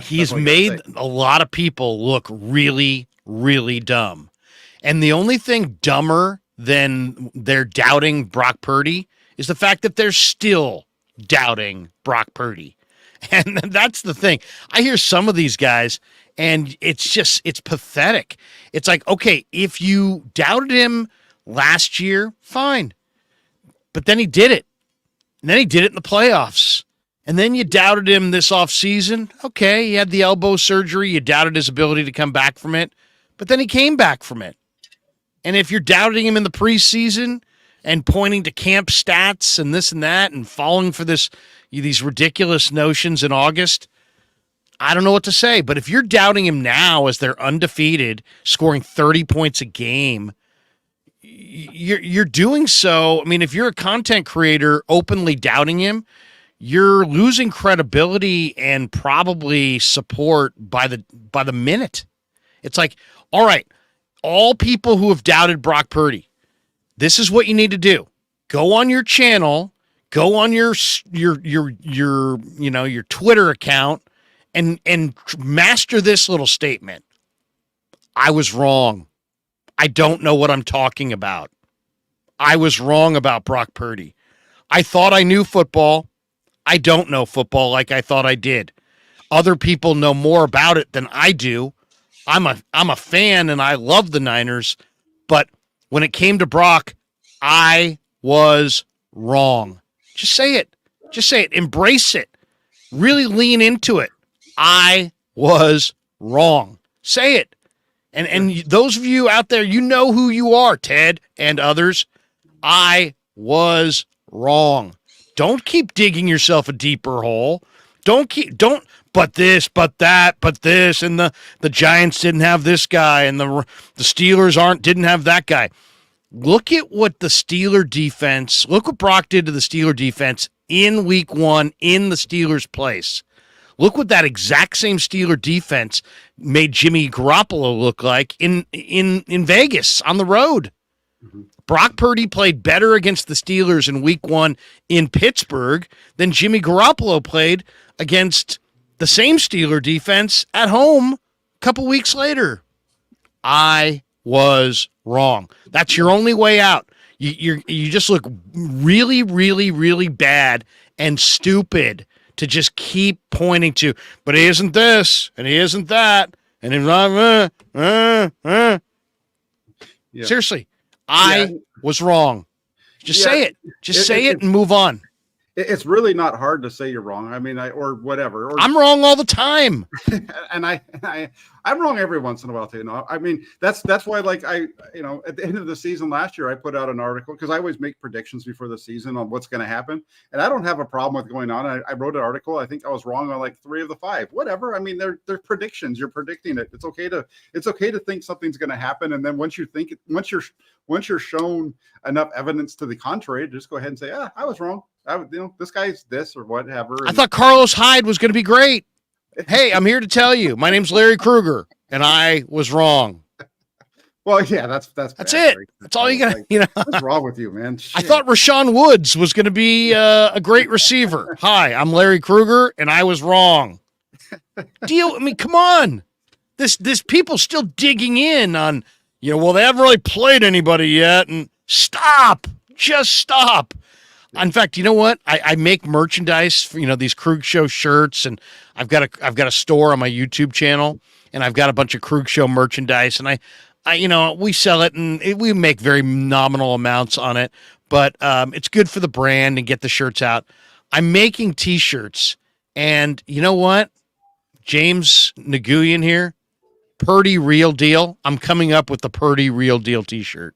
He's made a lot of people look really, really dumb. And the only thing dumber than they're doubting Brock Purdy is the fact that they're still doubting Brock Purdy. And that's the thing. I hear some of these guys, and it's pathetic. It's like, okay, if you doubted him last year, fine. But then he did it. And then he did it in the playoffs. And then you doubted him this offseason. Okay, he had the elbow surgery. You doubted his ability to come back from it. But then he came back from it. And if you're doubting him in the preseason and pointing to camp stats and this and that and falling for these ridiculous notions in August, I don't know what to say. But if you're doubting him now as they're undefeated, scoring 30 points a game, you're doing so. I mean, if you're a content creator openly doubting him, you're losing credibility and probably support by the minute. It's like, all right, all people who have doubted Brock Purdy, this is what you need to do. Go on your channel, go on your Twitter account and master this little statement. I was wrong. I don't know what I'm talking about. I was wrong about Brock Purdy. I thought I knew football. I don't know football like I thought I did. Other people know more about it than I do. I'm a fan and I love the Niners, but when it came to Brock, I was wrong. Just say it. Just say it. Embrace it. Really lean into it. I was wrong. Say it. And those of you out there, you know who you are, Ted and others. I was wrong. Don't keep digging yourself a deeper hole. But this, but that, but this, and the Giants didn't have this guy, and the Steelers didn't have that guy. Look at what the Steeler defense, look what Brock did to the Steeler defense in week 1 in the Steelers' place. Look what that exact same Steeler defense made Jimmy Garoppolo look like in Vegas on the road. Mm-hmm. Brock Purdy played better against the Steelers in week 1 in Pittsburgh than Jimmy Garoppolo played against the same Steeler defense at home a couple weeks later. I was wrong. That's your only way out. You just look really, really, really bad and stupid to just keep pointing to, but he isn't this, and he isn't that, and he's not, Yeah. Seriously, I was wrong. Just say it. Just say it and move on. It's really not hard to say you're wrong. I mean, or whatever. Or I'm wrong all the time. and I'm wrong every once in a while too. I mean, that's why, like, at the end of the season last year, I put out an article because I always make predictions before the season on what's going to happen, and I don't have a problem with going on. I wrote an article. I think I was wrong on like 3 of the 5. Whatever. I mean, they're predictions. You're predicting it. It's okay to think something's going to happen, and then once you're shown enough evidence to the contrary, just go ahead and say, I was wrong. This guy's this or whatever. I thought Carlos Hyde was going to be great. Hey, I'm here to tell you, my name's Larry Krueger, and I was wrong. Well, yeah, that's it. That's all you got. What's wrrong with you, man? Shit. I thought Rashawn Woods was going to be a great receiver. Hi, I'm Larry Krueger, and I was wrong. I mean, come on. This people still digging in on, well, they haven't really played anybody yet, and stop. Just stop. In fact, you know what? I make merchandise for, these Krueg Show shirts, and I've got a store on my YouTube channel, and I've got a bunch of Krueg Show merchandise, and I we sell it, and we make very nominal amounts on it, but it's good for the brand and get the shirts out. I'm making T-shirts, and you know what? James Nguyen here, Purdy Real Deal. I'm coming up with the Purdy Real Deal T-shirt.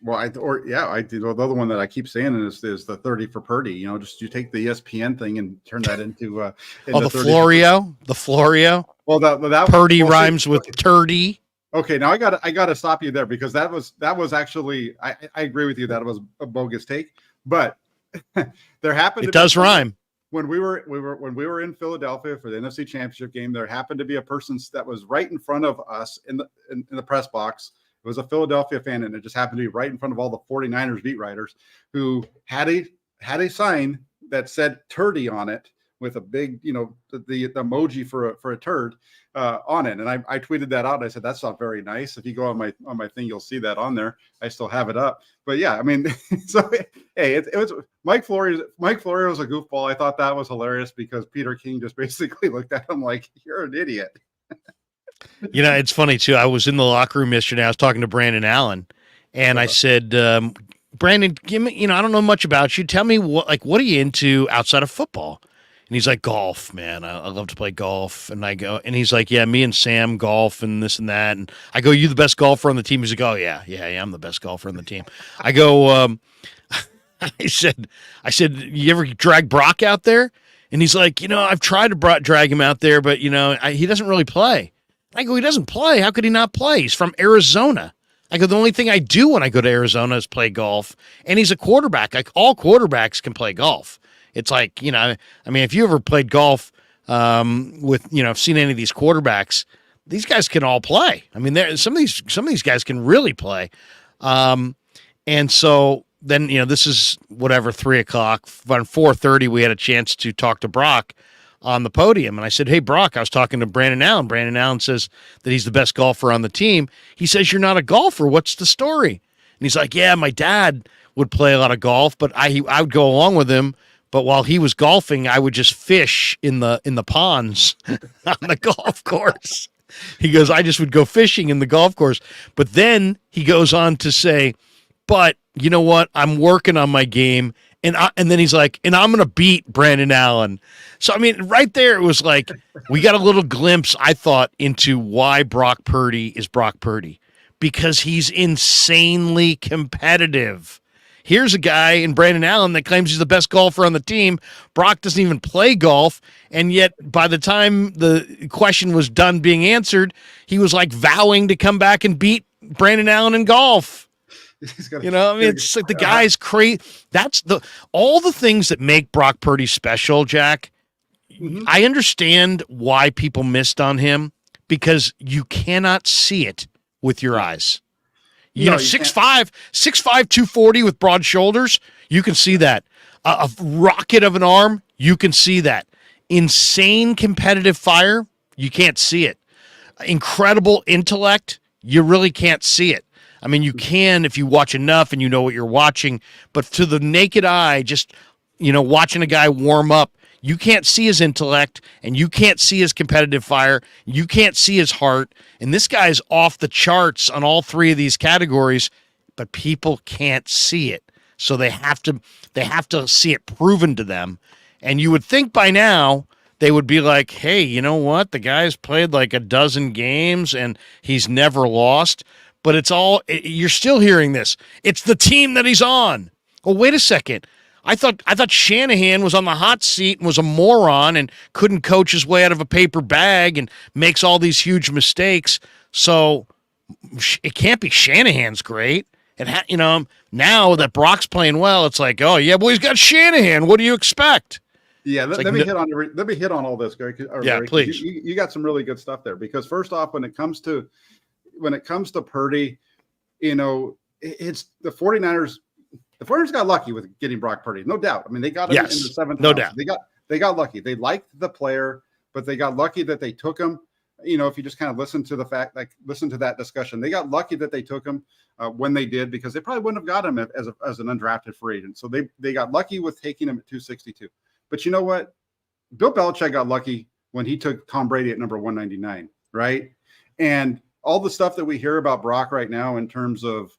Well, I do. The other one that I keep saying is the 30 for Purdy. Just you take the ESPN thing and turn that into the Florio. The Florio. Well, that Purdy rhymes with turdy. Okay, now I got to stop you there because that was actually I agree with you that it was a bogus take, but there happened. It does rhyme. When we were in Philadelphia for the NFC Championship game, there happened to be a person that was right in front of us in the press box. It was a Philadelphia fan, and it just happened to be right in front of all the 49ers beat writers who had a sign that said "turdy" on it with a big, the emoji for a turd on it. And I tweeted that out. And I said, that's not very nice. If you go on my thing, you'll see that on there. I still have it up. But yeah, I mean, so hey, it was Mike Florio was a goofball. I thought that was hilarious because Peter King just basically looked at him like, you're an idiot. It's funny too. I was in the locker room yesterday. I was talking to Brandon Allen, and I said, Brandon, give me, I don't know much about you. Tell me what are you into outside of football? And he's like, golf, man. I love to play golf. And I go, and he's like, yeah, me and Sam golf and this and that. And I go, you the best golfer on the team? He's like, oh yeah, I'm the best golfer on the team. I go, I said, you ever drag Brock out there? And he's like, I've tried to drag him out there, but he doesn't really play. I go, he doesn't play. How could he not play? He's from Arizona. I go, the only thing I do when I go to Arizona is play golf. And he's a quarterback. Like all quarterbacks can play golf. It's like, I mean, if you ever played golf with, I've seen any of these quarterbacks, these guys can all play. I mean, some of these guys can really play. And so then, this is whatever, 3:00. Around 4:30, we had a chance to talk to Brock on the podium. And I said, hey, Brock, I was talking to Brandon Allen. Brandon Allen says that he's the best golfer on the team. He says, you're not a golfer. What's the story? And he's like, yeah, my dad would play a lot of golf, but I would go along with him. But while he was golfing, I would just fish in the ponds on the golf course. He goes, I just would go fishing in the golf course. But then he goes on to say, but you know what? I'm working on my game. And then he's like, and I'm going to beat Brandon Allen. So, I mean, right there, it was like, we got a little glimpse, I thought, into why Brock Purdy is Brock Purdy. Because he's insanely competitive. Here's a guy in Brandon Allen that claims he's the best golfer on the team. Brock doesn't even play golf. And yet, by the time the question was done being answered, he was like vowing to come back and beat Brandon Allen in golf. It's like the guy's crazy. That's all the things that make Brock Purdy special, Jack. Mm-hmm. I understand why people missed on him because you cannot see it with your eyes. 6'5", 240 with broad shoulders, you can see that. A rocket of an arm, you can see that. Insane competitive fire, you can't see it. Incredible intellect, you really can't see it. I mean, you can if you watch enough and you know what you're watching, but to the naked eye, just, watching a guy warm up, you can't see his intellect and you can't see his competitive fire. You can't see his heart. And this guy's off the charts on all 3 of these categories, but people can't see it. So they have to see it proven to them. And you would think by now they would be like, hey, you know what? The guy's played like a dozen games and he's never lost. But you're still hearing this. It's the team that he's on. Well, wait a second. I thought Shanahan was on the hot seat and was a moron and couldn't coach his way out of a paper bag and makes all these huge mistakes. So it can't be Shanahan's great. And now that Brock's playing well, it's like, oh yeah, well he's got Shanahan. What do you expect? Yeah, let me hit on all this, Greg. Larry, please. You got some really good stuff there because first off, when it comes to Purdy, it's the 49ers. The 49ers got lucky with getting Brock Purdy, no doubt. I mean, they got him in the seventh no round. doubt. They got lucky. They liked the player, but they got lucky that they took him. If you just kind of listen to that discussion, they got lucky that they took him when they did because they probably wouldn't have got him as an undrafted free agent. So they got lucky with taking him at 262. But you know what? Bill Belichick got lucky when he took Tom Brady at number 199, right? And all the stuff that we hear about Brock right now in terms of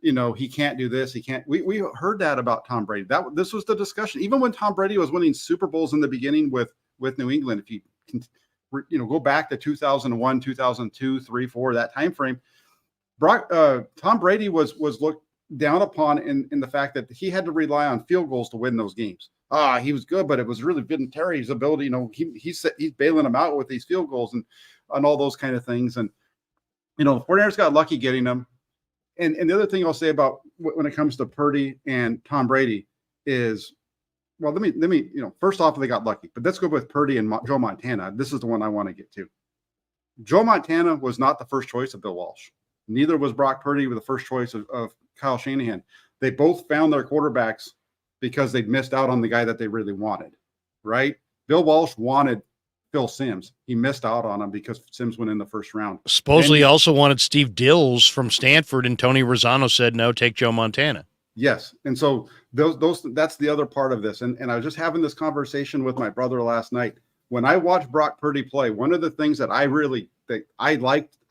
he can't do this. He can't. We heard that about Tom Brady. This was the discussion. Even when Tom Brady was winning Super Bowls in the beginning with New England, if you can, go back to 2001, 2002, 3, 4, that time frame, Tom Brady was looked down upon in the fact that he had to rely on field goals to win those games. He was good, but it was really Vin Terry's ability. He's bailing them out with these field goals and all those kind of things. And the 49ers got lucky getting them. And the other thing I'll say about when it comes to Purdy and Tom Brady is, well, let me, first off, they got lucky, but let's go with Purdy and Joe Montana. This is the one I want to get to. Joe Montana was not the first choice of Bill Walsh. Neither was Brock Purdy with the first choice of Kyle Shanahan. They both found their quarterbacks because they'd missed out on the guy that they really wanted, right? Bill Walsh wanted Phil Simms. He missed out on him because Simms went in the first round. Supposedly he also wanted Steve Dills from Stanford, and Tony Rozzano said, no, take Joe Montana. Yes. And so that's the other part of this. And I was just having this conversation with my brother last night. When I watched Brock Purdy play, one of the things that I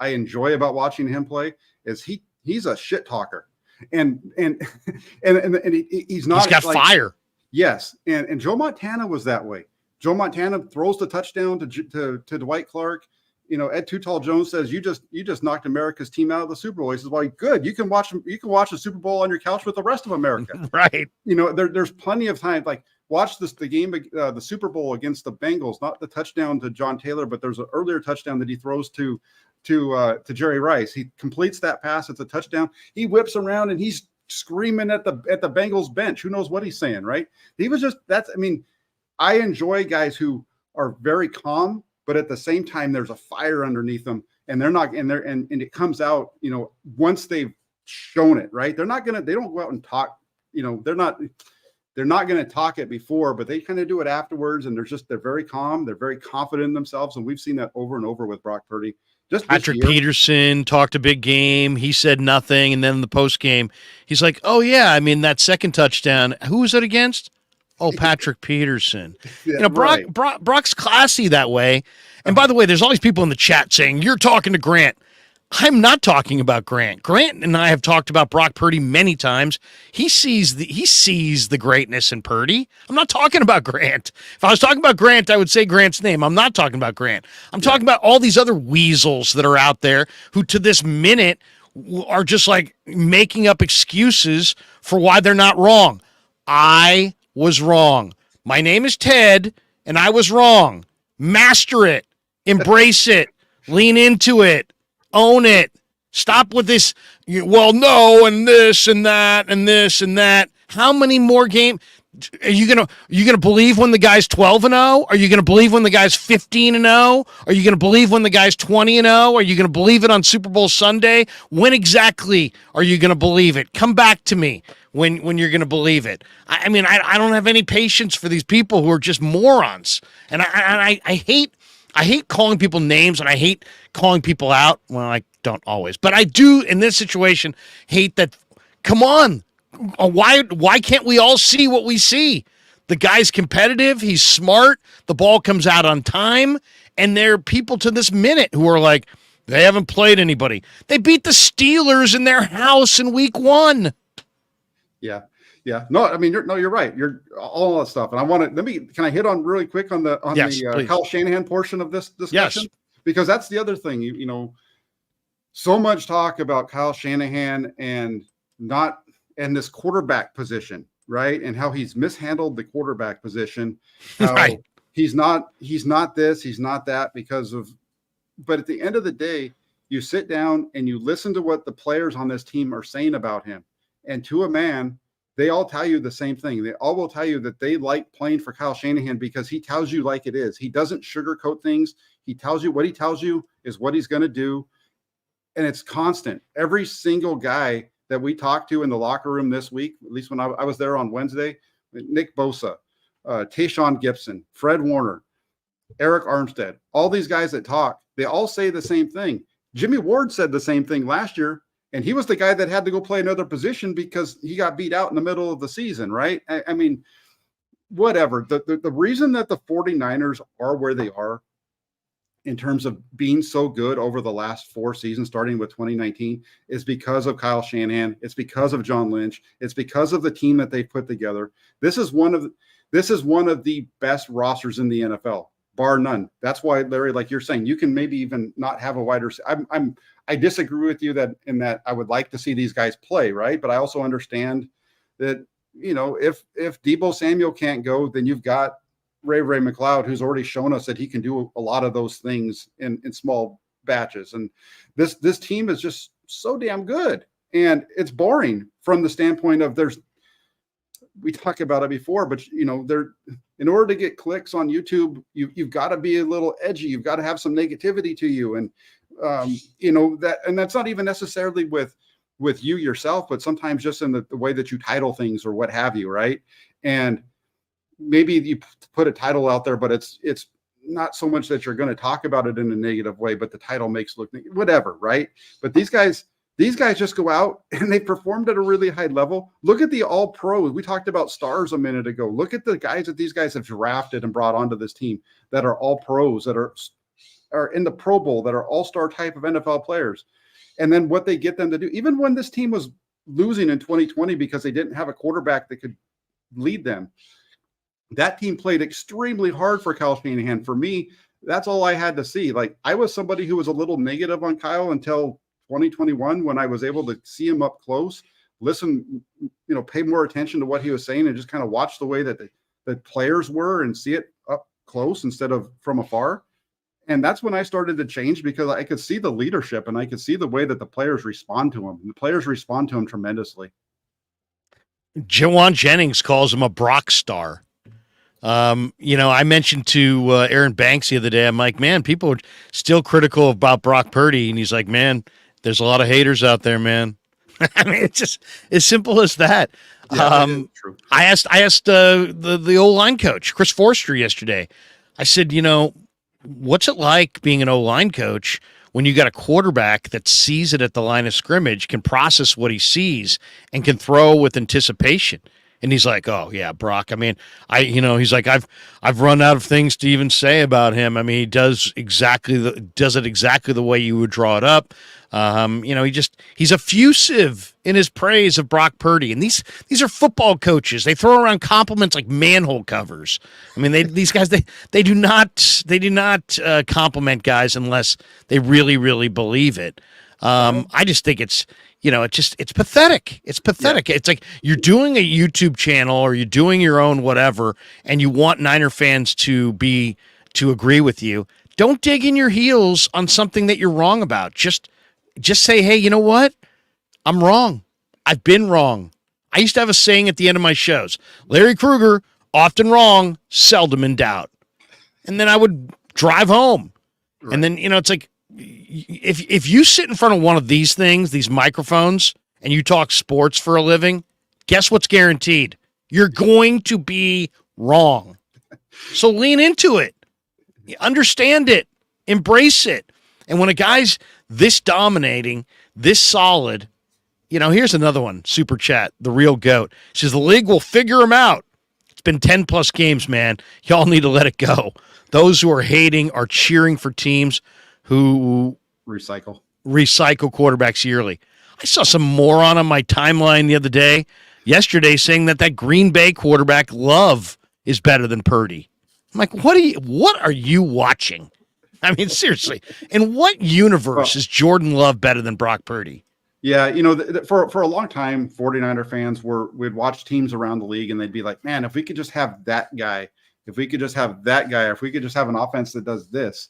enjoy about watching him play is he's a shit talker. And he's not. He's got fire. Yes. And Joe Montana was that way. Joe Montana throws the touchdown to Dwight Clark. Ed Too Tall Jones says, you just knocked America's team out of the Super Bowl. He says, well, good. You can watch the Super Bowl on your couch with the rest of America. Right. There's plenty of time. Like watch the game, the Super Bowl against the Bengals, not the touchdown to John Taylor, but there's an earlier touchdown that he throws to Jerry Rice. He completes that pass. It's a touchdown. He whips around and he's screaming at the Bengals bench. Who knows what he's saying, right? I enjoy guys who are very calm, but at the same time, there's a fire underneath them, and and it comes out, once they've shown it, right? They don't go out and talk, they're not going to talk it before, but they kind of do it afterwards. And they're very calm. They're very confident in themselves. And we've seen that over and over with Brock Purdy. Just Patrick Peterson talked a big game. He said nothing. And then in the post game, he's like, oh yeah, that second touchdown, who was it against? Oh, Patrick Peterson. Yeah, Brock's classy that way. And by the way, there's all these people in the chat saying, you're talking to Grant. I'm not talking about Grant. Grant and I have talked about Brock Purdy many times. He sees the greatness in Purdy. I'm not talking about Grant. If I was talking about Grant, I would say Grant's name. I'm not talking about Grant. I'm talking about all these other weasels that are out there who to this minute are just like making up excuses for why they're not wrong. I was wrong. My name is Ted, and I was wrong. Master it. Embrace it. Lean into it. Own it. Stop with this, well, no, and this and that and this and that. How many more games? Are you gonna believe when the guy's 12-0? Are you gonna believe when the guy's 15-0? Are you gonna believe when the guy's 20-0? Are you gonna believe it on Super Bowl Sunday? When exactly are you gonna believe it? Come back to me when you're gonna believe it. I don't have any patience for these people who are just morons, and I hate calling people names, and I hate calling people out. Well, I don't always, but I do in this situation hate that. Come on. Why can't we all see what we see? The guy's competitive. He's smart. The ball comes out on time. And there are people to this minute who are like, they haven't played anybody. They beat the Steelers in their house in week 1. Yeah. Yeah, no, I mean, you're right. You're all that stuff, and I want to. Can I hit on really quick on the Yes, Kyle Shanahan portion of this discussion? Yes. Because that's the other thing. You know, so much talk about Kyle Shanahan and this quarterback position, right? And how he's mishandled the quarterback position. How Right. he's not this, he's not that because of. But at the end of the day, you sit down and you listen to what the players on this team are saying about him, and to a man, they all tell you the same thing. They all will tell you that they like playing for Kyle Shanahan because he tells you like it is. He doesn't sugarcoat things. He tells you what he tells you is what he's going to do. And it's constant. Every single guy that we talked to in the locker room this week, at least when I was there on Wednesday, Nick Bosa, Tayshaun Gibson, Fred Warner, Eric Armstead, all these guys that talk, they all say the same thing. Jimmy Ward said the same thing last year. And he was the guy that had to go play another position because he got beat out in the middle of the season, right? I mean, whatever. The reason that the 49ers are where they are in terms of being so good over the last 4 seasons, starting with 2019, is because of Kyle Shanahan. It's because of John Lynch. It's because of the team that they've put together. This is one of the best rosters in the NFL, bar none. That's why, Larry, like you're saying, you can maybe even not have a wide receiver. I disagree with you that I would like to see these guys play, right? But I also understand that, you know, if Deebo Samuel can't go, then you've got Ray McLeod, who's already shown us that he can do a lot of those things in small batches. And this team is just so damn good. And it's boring from the standpoint of we talked about it before, but you know, in order to get clicks on YouTube, you've got to be a little edgy. You've got to have some negativity to you. And you know, that's not even necessarily with you yourself, but sometimes just in the way that you title things or what have you, right? And maybe you put a title out there, but it's not so much that you're going to talk about it in a negative way, but the title makes it look whatever, right? But these guys just go out and they performed at a really high level. Look at the all pros. We talked about stars a minute ago. Look at the guys that these guys have drafted and brought onto this team that are all pros, that are in the Pro Bowl, that are all-star type of NFL players. And then what they get them to do, even when this team was losing in 2020 because they didn't have a quarterback that could lead them, that team played extremely hard for Kyle Shanahan. For me, that's all I had to see. Like, I was somebody who was a little negative on Kyle until 2021 when I was able to see him up close, listen, you know, pay more attention to what he was saying and just kind of watch the way that the players were and see it up close instead of from afar. And that's when I started to change because I could see the leadership and I could see the way that the players respond to him. And the players respond to him tremendously. Jawan Jennings calls him a Brock star. You know, I mentioned to Aaron Banks the other day, I'm like, man, people are still critical about Brock Purdy. And he's like, man, there's a lot of haters out there, man. I mean, it's just as simple as that. Yeah, that is true. I asked the O-line coach, Chris Forster, yesterday. I said, you know, what's it like being an O-line coach when you got a quarterback that sees it at the line of scrimmage, can process what he sees, and can throw with anticipation? And he's like, oh yeah, Brock. I mean, he's like, I've run out of things to even say about him. I mean, he does it exactly the way you would draw it up. You know, he's effusive in his praise of Brock Purdy. And these are football coaches. They throw around compliments like manhole covers. I mean, these guys they do not compliment guys unless they really, really believe it. I just think it's, you know, it's pathetic. It's pathetic. Yeah. It's like you're doing a YouTube channel or you're doing your own whatever, and you want Niner fans to agree with you. Don't dig in your heels on something that you're wrong about. Just say, hey, you know what? I'm wrong. I've been wrong. I used to have a saying at the end of my shows: Larry Krueger, often wrong, seldom in doubt. And then I would drive home. Right. And then, you know, it's like, if you sit in front of one of these things, these microphones, and you talk sports for a living, guess what's guaranteed? You're going to be wrong. So lean into it. Understand it. Embrace it. And when a guy's this dominating, this solid, you know, here's another one, Super Chat, the real GOAT. Says the league will figure him out. It's been 10-plus games, man. Y'all need to let it go. Those who are hating are cheering for teams who recycle quarterbacks yearly. I saw some moron on my timeline the other day yesterday saying that Green Bay quarterback Love is better than Purdy. I'm like, what are you watching? I mean, seriously, in what universe is Jordan Love better than Brock Purdy? Yeah, for a long time, 49er fans would watch teams around the league and they'd be like, man, if we could just have that guy, if we could just have that guy, if we could just have an offense that does this,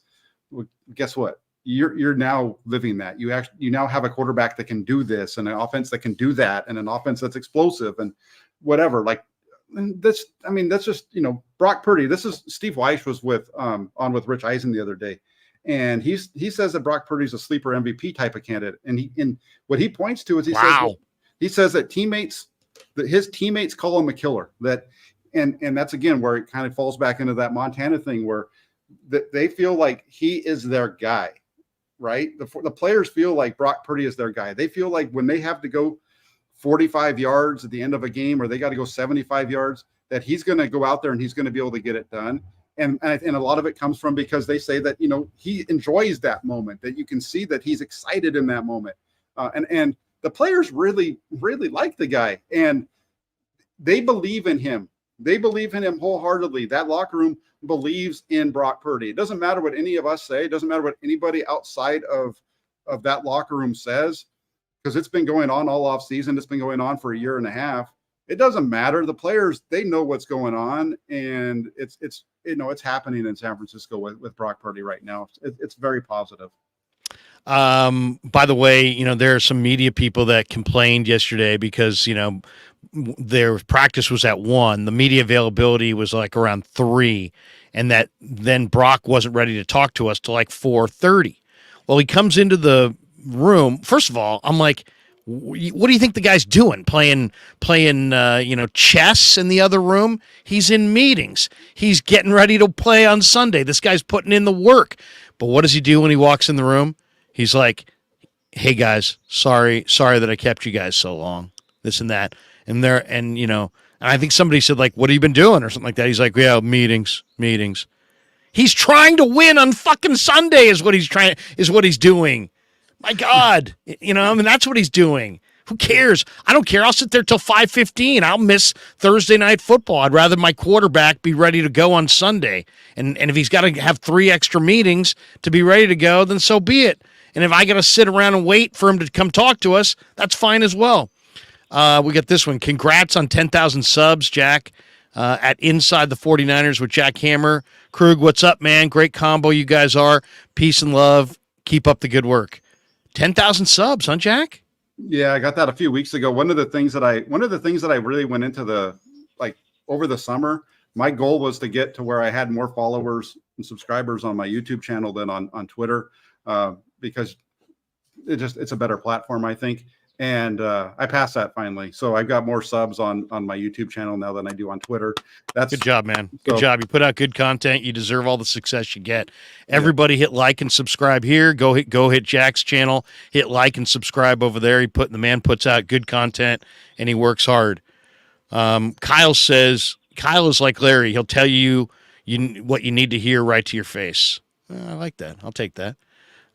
well, guess what? You're now living that. You now have a quarterback that can do this, and an offense that can do that, and an offense that's explosive and whatever. Like this, I mean, that's just Brock Purdy. This is Steve Weiss was with Rich Eisen the other day. And he says that Brock Purdy's a sleeper MVP type of candidate. And what he points to is he says that his teammates call him a killer. And that's again where it kind of falls back into that Montana thing where they feel like he is their guy, right? The players feel like Brock Purdy is their guy. They feel like when they have to go 45 yards at the end of a game, or they got to go 75 yards, that he's going to go out there and he's going to be able to get it done. And a lot of it comes from because they say that, he enjoys that moment, that you can see that he's excited in that moment. And the players really, really like the guy, and they believe in him. They believe in him wholeheartedly. That locker room believes in Brock Purdy. It doesn't matter what any of us say. It doesn't matter what anybody outside of that locker room says, because it's been going on all off season. It's been going on for a year and a half. It doesn't matter. The players, they know what's going on, and it's happening in San Francisco with Brock Purdy right now. It's very positive. By the way, there are some media people that complained yesterday because, their practice was at 1. The media availability was like around 3, and that then Brock wasn't ready to talk to us till like 4:30. Well, he comes into the room. First of all, I'm like, what do you think the guy's doing? Playing chess in the other room? He's in meetings. He's getting ready to play on Sunday. This guy's putting in the work. But what does he do when he walks in the room? He's like, "Hey guys, sorry that I kept you guys so long. This and that." And and I think somebody said like, "What have you been doing?" or something like that. He's like, "Yeah, meetings." He's trying to win on fucking Sunday is what he's doing. My God, that's what he's doing. Who cares? I don't care. I'll sit there till 5:15. I'll miss Thursday night football. I'd rather my quarterback be ready to go on Sunday. And if he's got to have 3 extra meetings to be ready to go, then so be it. And if I got to sit around and wait for him to come talk to us, that's fine as well. We got this one. Congrats on 10,000 subs, Jack, at Inside the 49ers with Jack Hammer. Krueg, what's up, man? Great combo you guys are. Peace and love. Keep up the good work. 10,000 subs, huh, Jack? Yeah, I got that a few weeks ago. One of the things that I really went into over the summer, my goal was to get to where I had more followers and subscribers on my YouTube channel than on Twitter, because it's a better platform, I think. And I passed that finally. So I've got more subs on my YouTube channel now than I do on Twitter. That's good job, man. Good job. You put out good content. You deserve all the success you get. Everybody hit like and subscribe here. Go hit Jack's channel. Hit like and subscribe over there. The man puts out good content and he works hard. Kyle is like Larry. He'll tell you what you need to hear right to your face. I like that. I'll take that.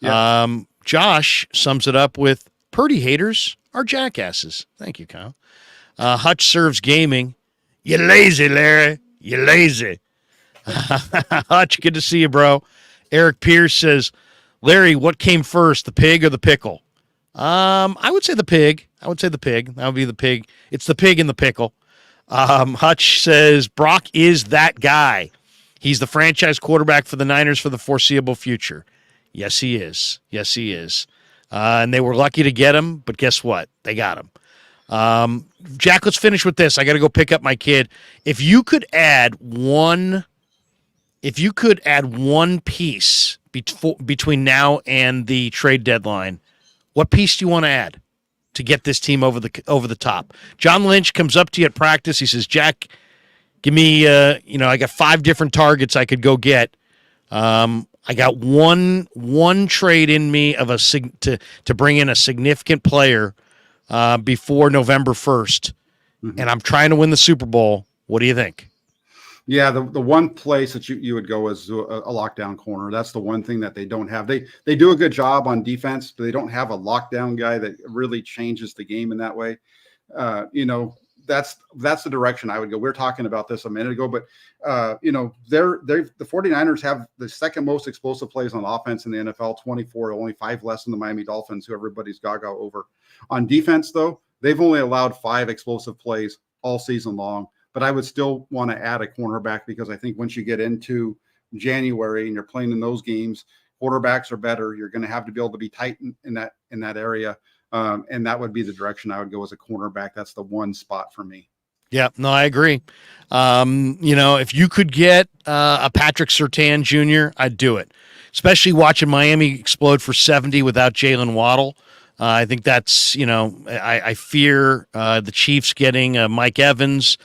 Yeah. Josh sums it up with, Purdy haters are jackasses. Thank you, Kyle. Hutch serves gaming. You lazy, Larry. You lazy. Hutch, good to see you, bro. Eric Pierce says, Larry, what came first, the pig or the pickle? I would say the pig. That would be the pig. It's the pig and the pickle. Hutch says, Brock is that guy. He's the franchise quarterback for the Niners for the foreseeable future. Yes, he is. And they were lucky to get him, but guess what? They got him. Jack, let's finish with this. I got to go pick up my kid. If you could add one piece between now and the trade deadline, what piece do you want to add to get this team over the top? John Lynch comes up to you at practice. He says, Jack, give me, I got 5 different targets I could go get. I got one trade in me of to bring in a significant player before November 1st, and I'm trying to win the Super Bowl. What do you think? Yeah, the one place that you would go is a lockdown corner. That's the one thing that they don't have. They do a good job on defense, but they don't have a lockdown guy that really changes the game in that way. that's the direction I would go. We were talking about this a minute ago, but the 49ers have the second most explosive plays on offense in the NFL, 24, only 5 less than the Miami Dolphins, who everybody's gaga over. On defense, though, they've only allowed 5 explosive plays all season long. But I would still want to add a cornerback, because I think once you get into January and you're playing in those games, quarterbacks are better. You're going to have to be able to be tight in that area. And that would be the direction I would go as a cornerback. That's the one spot for me. Yeah, no, I agree. If you could get a Patrick Surtain Jr., I'd do it, especially watching Miami explode for 70 without Jalen Waddle. I think that's, I fear the Chiefs getting Mike Evans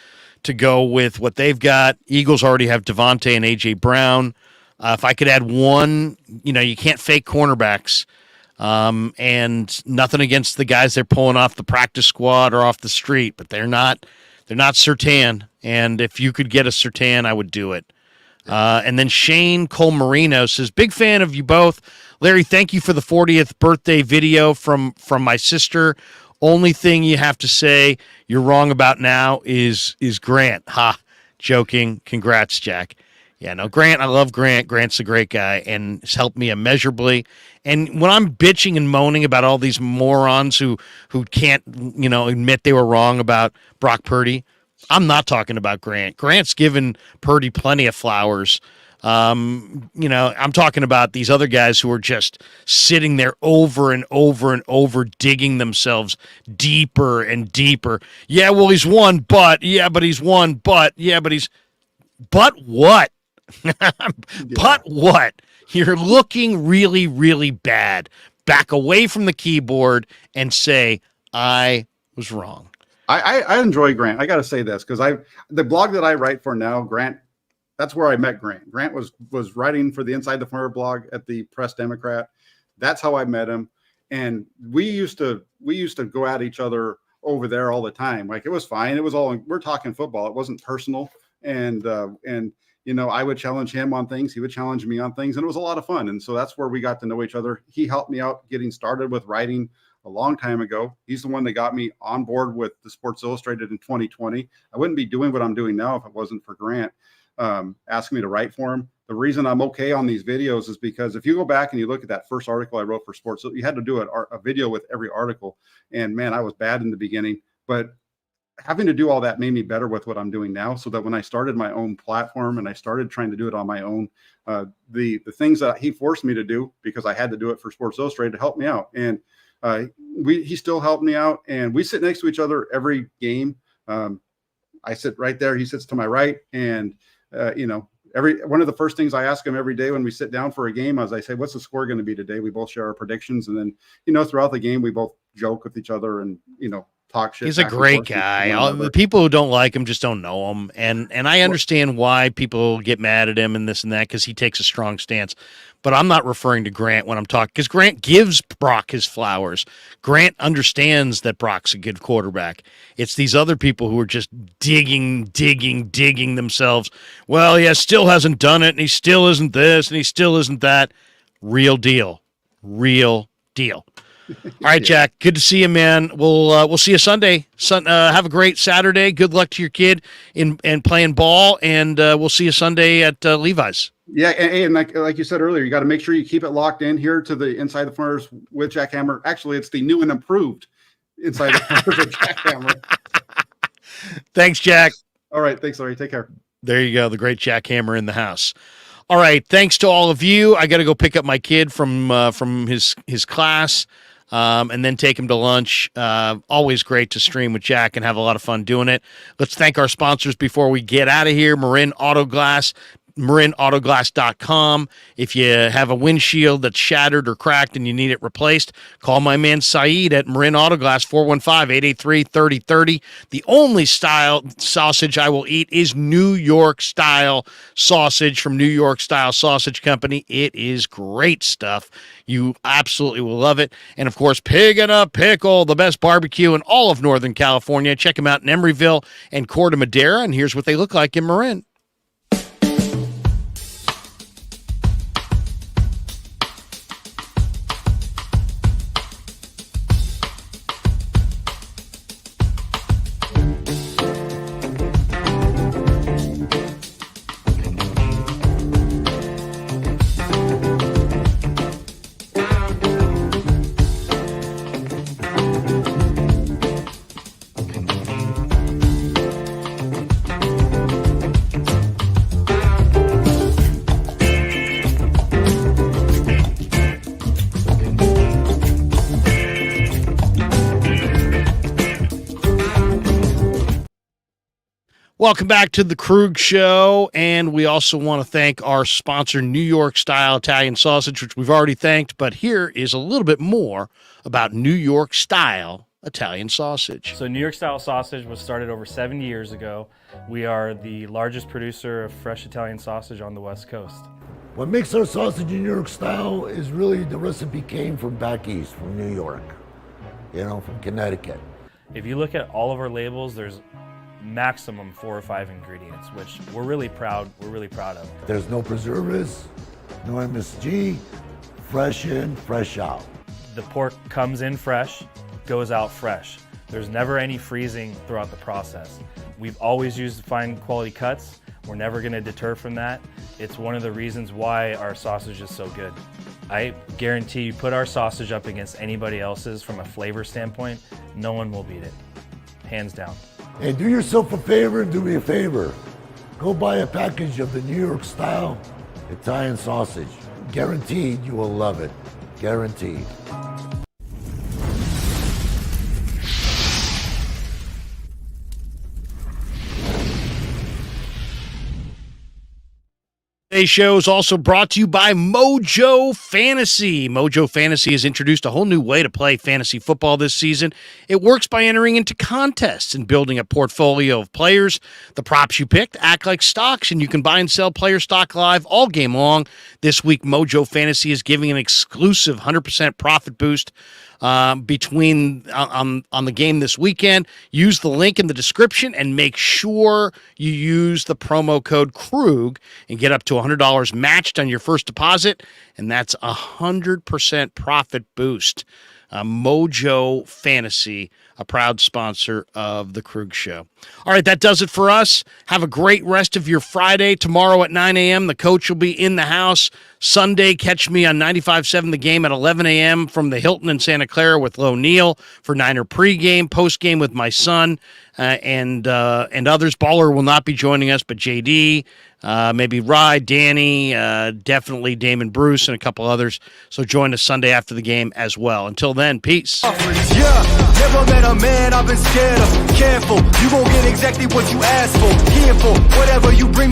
to go with what they've got. Eagles already have Devontae and A.J. Brown. If I could add one, you can't fake cornerbacks. And nothing against the guys they're pulling off the practice squad or off the street, but they're not Surtain. And if you could get a Surtain, I would do it. And then Shane Cole Marino says, big fan of you both. Larry, thank you for the 40th birthday video from my sister. Only thing you have to say you're wrong about now is Grant. Ha, joking. Congrats, Jack. Yeah, no, Grant, I love Grant. Grant's a great guy and has helped me immeasurably. And when I'm bitching and moaning about all these morons who can't, admit they were wrong about Brock Purdy, I'm not talking about Grant. Grant's given Purdy plenty of flowers. I'm talking about these other guys who are just sitting there over and over and over, digging themselves deeper and deeper. Yeah, well, he's won, but he's won, but what? But what? You're looking really, really bad. Back away from the keyboard and say, I was wrong. I enjoy Grant. I got to say this, because the blog that I write for now, Grant, that's where I met Grant. Grant was writing for the Inside the Fire blog at the Press Democrat. That's how I met him. And we used to go at each other over there all the time. Like, it was fine. It was we're talking football. It wasn't personal. And I would challenge him on things. He would challenge me on things. And it was a lot of fun. And so that's where we got to know each other. He helped me out getting started with writing a long time ago. He's the one that got me on board with the Sports Illustrated in 2020. I wouldn't be doing what I'm doing now if it wasn't for Grant asking me to write for him. The reason I'm okay on these videos is because if you go back and you look at that first article I wrote for Sports, you had to do a video with every article. And man, I was bad in the beginning, but having to do all that made me better with what I'm doing now, so that when I started my own platform and I started trying to do it on my own, the things that he forced me to do, because I had to do it for Sports Illustrated, to help me out. And he still helped me out, and we sit next to each other every game. I sit right there. He sits to my right. And, one of the first things I ask him every day when we sit down for a game is I say, what's the score going to be today? We both share our predictions. And then, throughout the game, we both joke with each other and, talk shit. He's a great guy. The people who don't like him just don't know him. And I understand why people get mad at him and this and that, because he takes a strong stance. But I'm not referring to Grant when I'm talking, because Grant gives Brock his flowers. Grant understands that Brock's a good quarterback. It's these other people who are just digging themselves. Well, he still hasn't done it, and he still isn't this, and he still isn't that. Real deal. All right, Jack. Good to see you, man. We'll see you Sunday. Have a great Saturday. Good luck to your kid in playing ball, and we'll see you Sunday at Levi's. Yeah, and like you said earlier, you got to make sure you keep it locked in here to the Inside the Fires with Jack Hammer. Actually, it's the new and improved Inside the Fires with Jack Hammer. Thanks, Jack. All right, thanks, Larry. Take care. There you go, the great Jack Hammer in the house. All right, thanks to all of you. I got to go pick up my kid from his class. And then take him to lunch. Always great to stream with Jack and have a lot of fun doing it. Let's thank our sponsors before we get out of here. Marin Auto Glass, marinautoglass.com. If you have a windshield that's shattered or cracked and you need it replaced, call my man Saeed at Marin Auto Glass, 415-883-3030. The only style sausage I will eat is New York style sausage from New York Style Sausage Company. It is great stuff. You absolutely will love it. And, of course, Pig and a Pickle, the best barbecue in all of Northern California. Check them out in Emeryville and Corte Madera, and here's what they look like in Marin. Welcome back to the Krueg Show, and we also want to thank our sponsor, New York Style Italian Sausage, which we've already thanked, but here is a little bit more about New York Style Italian Sausage. So New York Style Sausage was started over 70 years ago. We are the largest producer of fresh Italian sausage on the West Coast. What makes our sausage in New York Style is really the recipe came from back east, from New York, from Connecticut. If you look at all of our labels, there's maximum 4 or 5 ingredients, which we're really proud of. There's no preservatives, no MSG, fresh in, fresh out. The pork comes in fresh, goes out fresh. There's never any freezing throughout the process. We've always used fine quality cuts. We're never going to deter from that. It's one of the reasons why our sausage is so good. I guarantee you put our sausage up against anybody else's from a flavor standpoint, no one will beat it, hands down. And do yourself a favor and do me a favor. Go buy a package of the New York Style Italian sausage. Guaranteed you will love it. Guaranteed. Today's show is also brought to you by Mojo Fantasy. Mojo Fantasy has introduced a whole new way to play fantasy football this season. It works by entering into contests and building a portfolio of players. The props you picked act like stocks, and you can buy and sell player stock live all game long. This week, Mojo Fantasy is giving an exclusive 100% profit boost between on the game this weekend. Use the link in the description and make sure you use the promo code Krueg and get up to $100 matched on your first deposit, and that's 100% profit boost. Mojo Fantasy, a proud sponsor of the Krueg Show. All right, that does it for us. Have a great rest of your Friday. Tomorrow at 9 a.m., the coach will be in the house. Sunday, catch me on 95.7 The Game at 11 a.m. from the Hilton in Santa Clara with Lo Neal for Niner pregame, postgame with my son and others. Baller will not be joining us, but JD, maybe Rye, Danny, definitely Damon Bruce, and a couple others. So join us Sunday after the game as well. Until then, peace. Yeah, never met a man I've been scared of. Careful, you won't get exactly what you asked for. Careful, whatever you bring.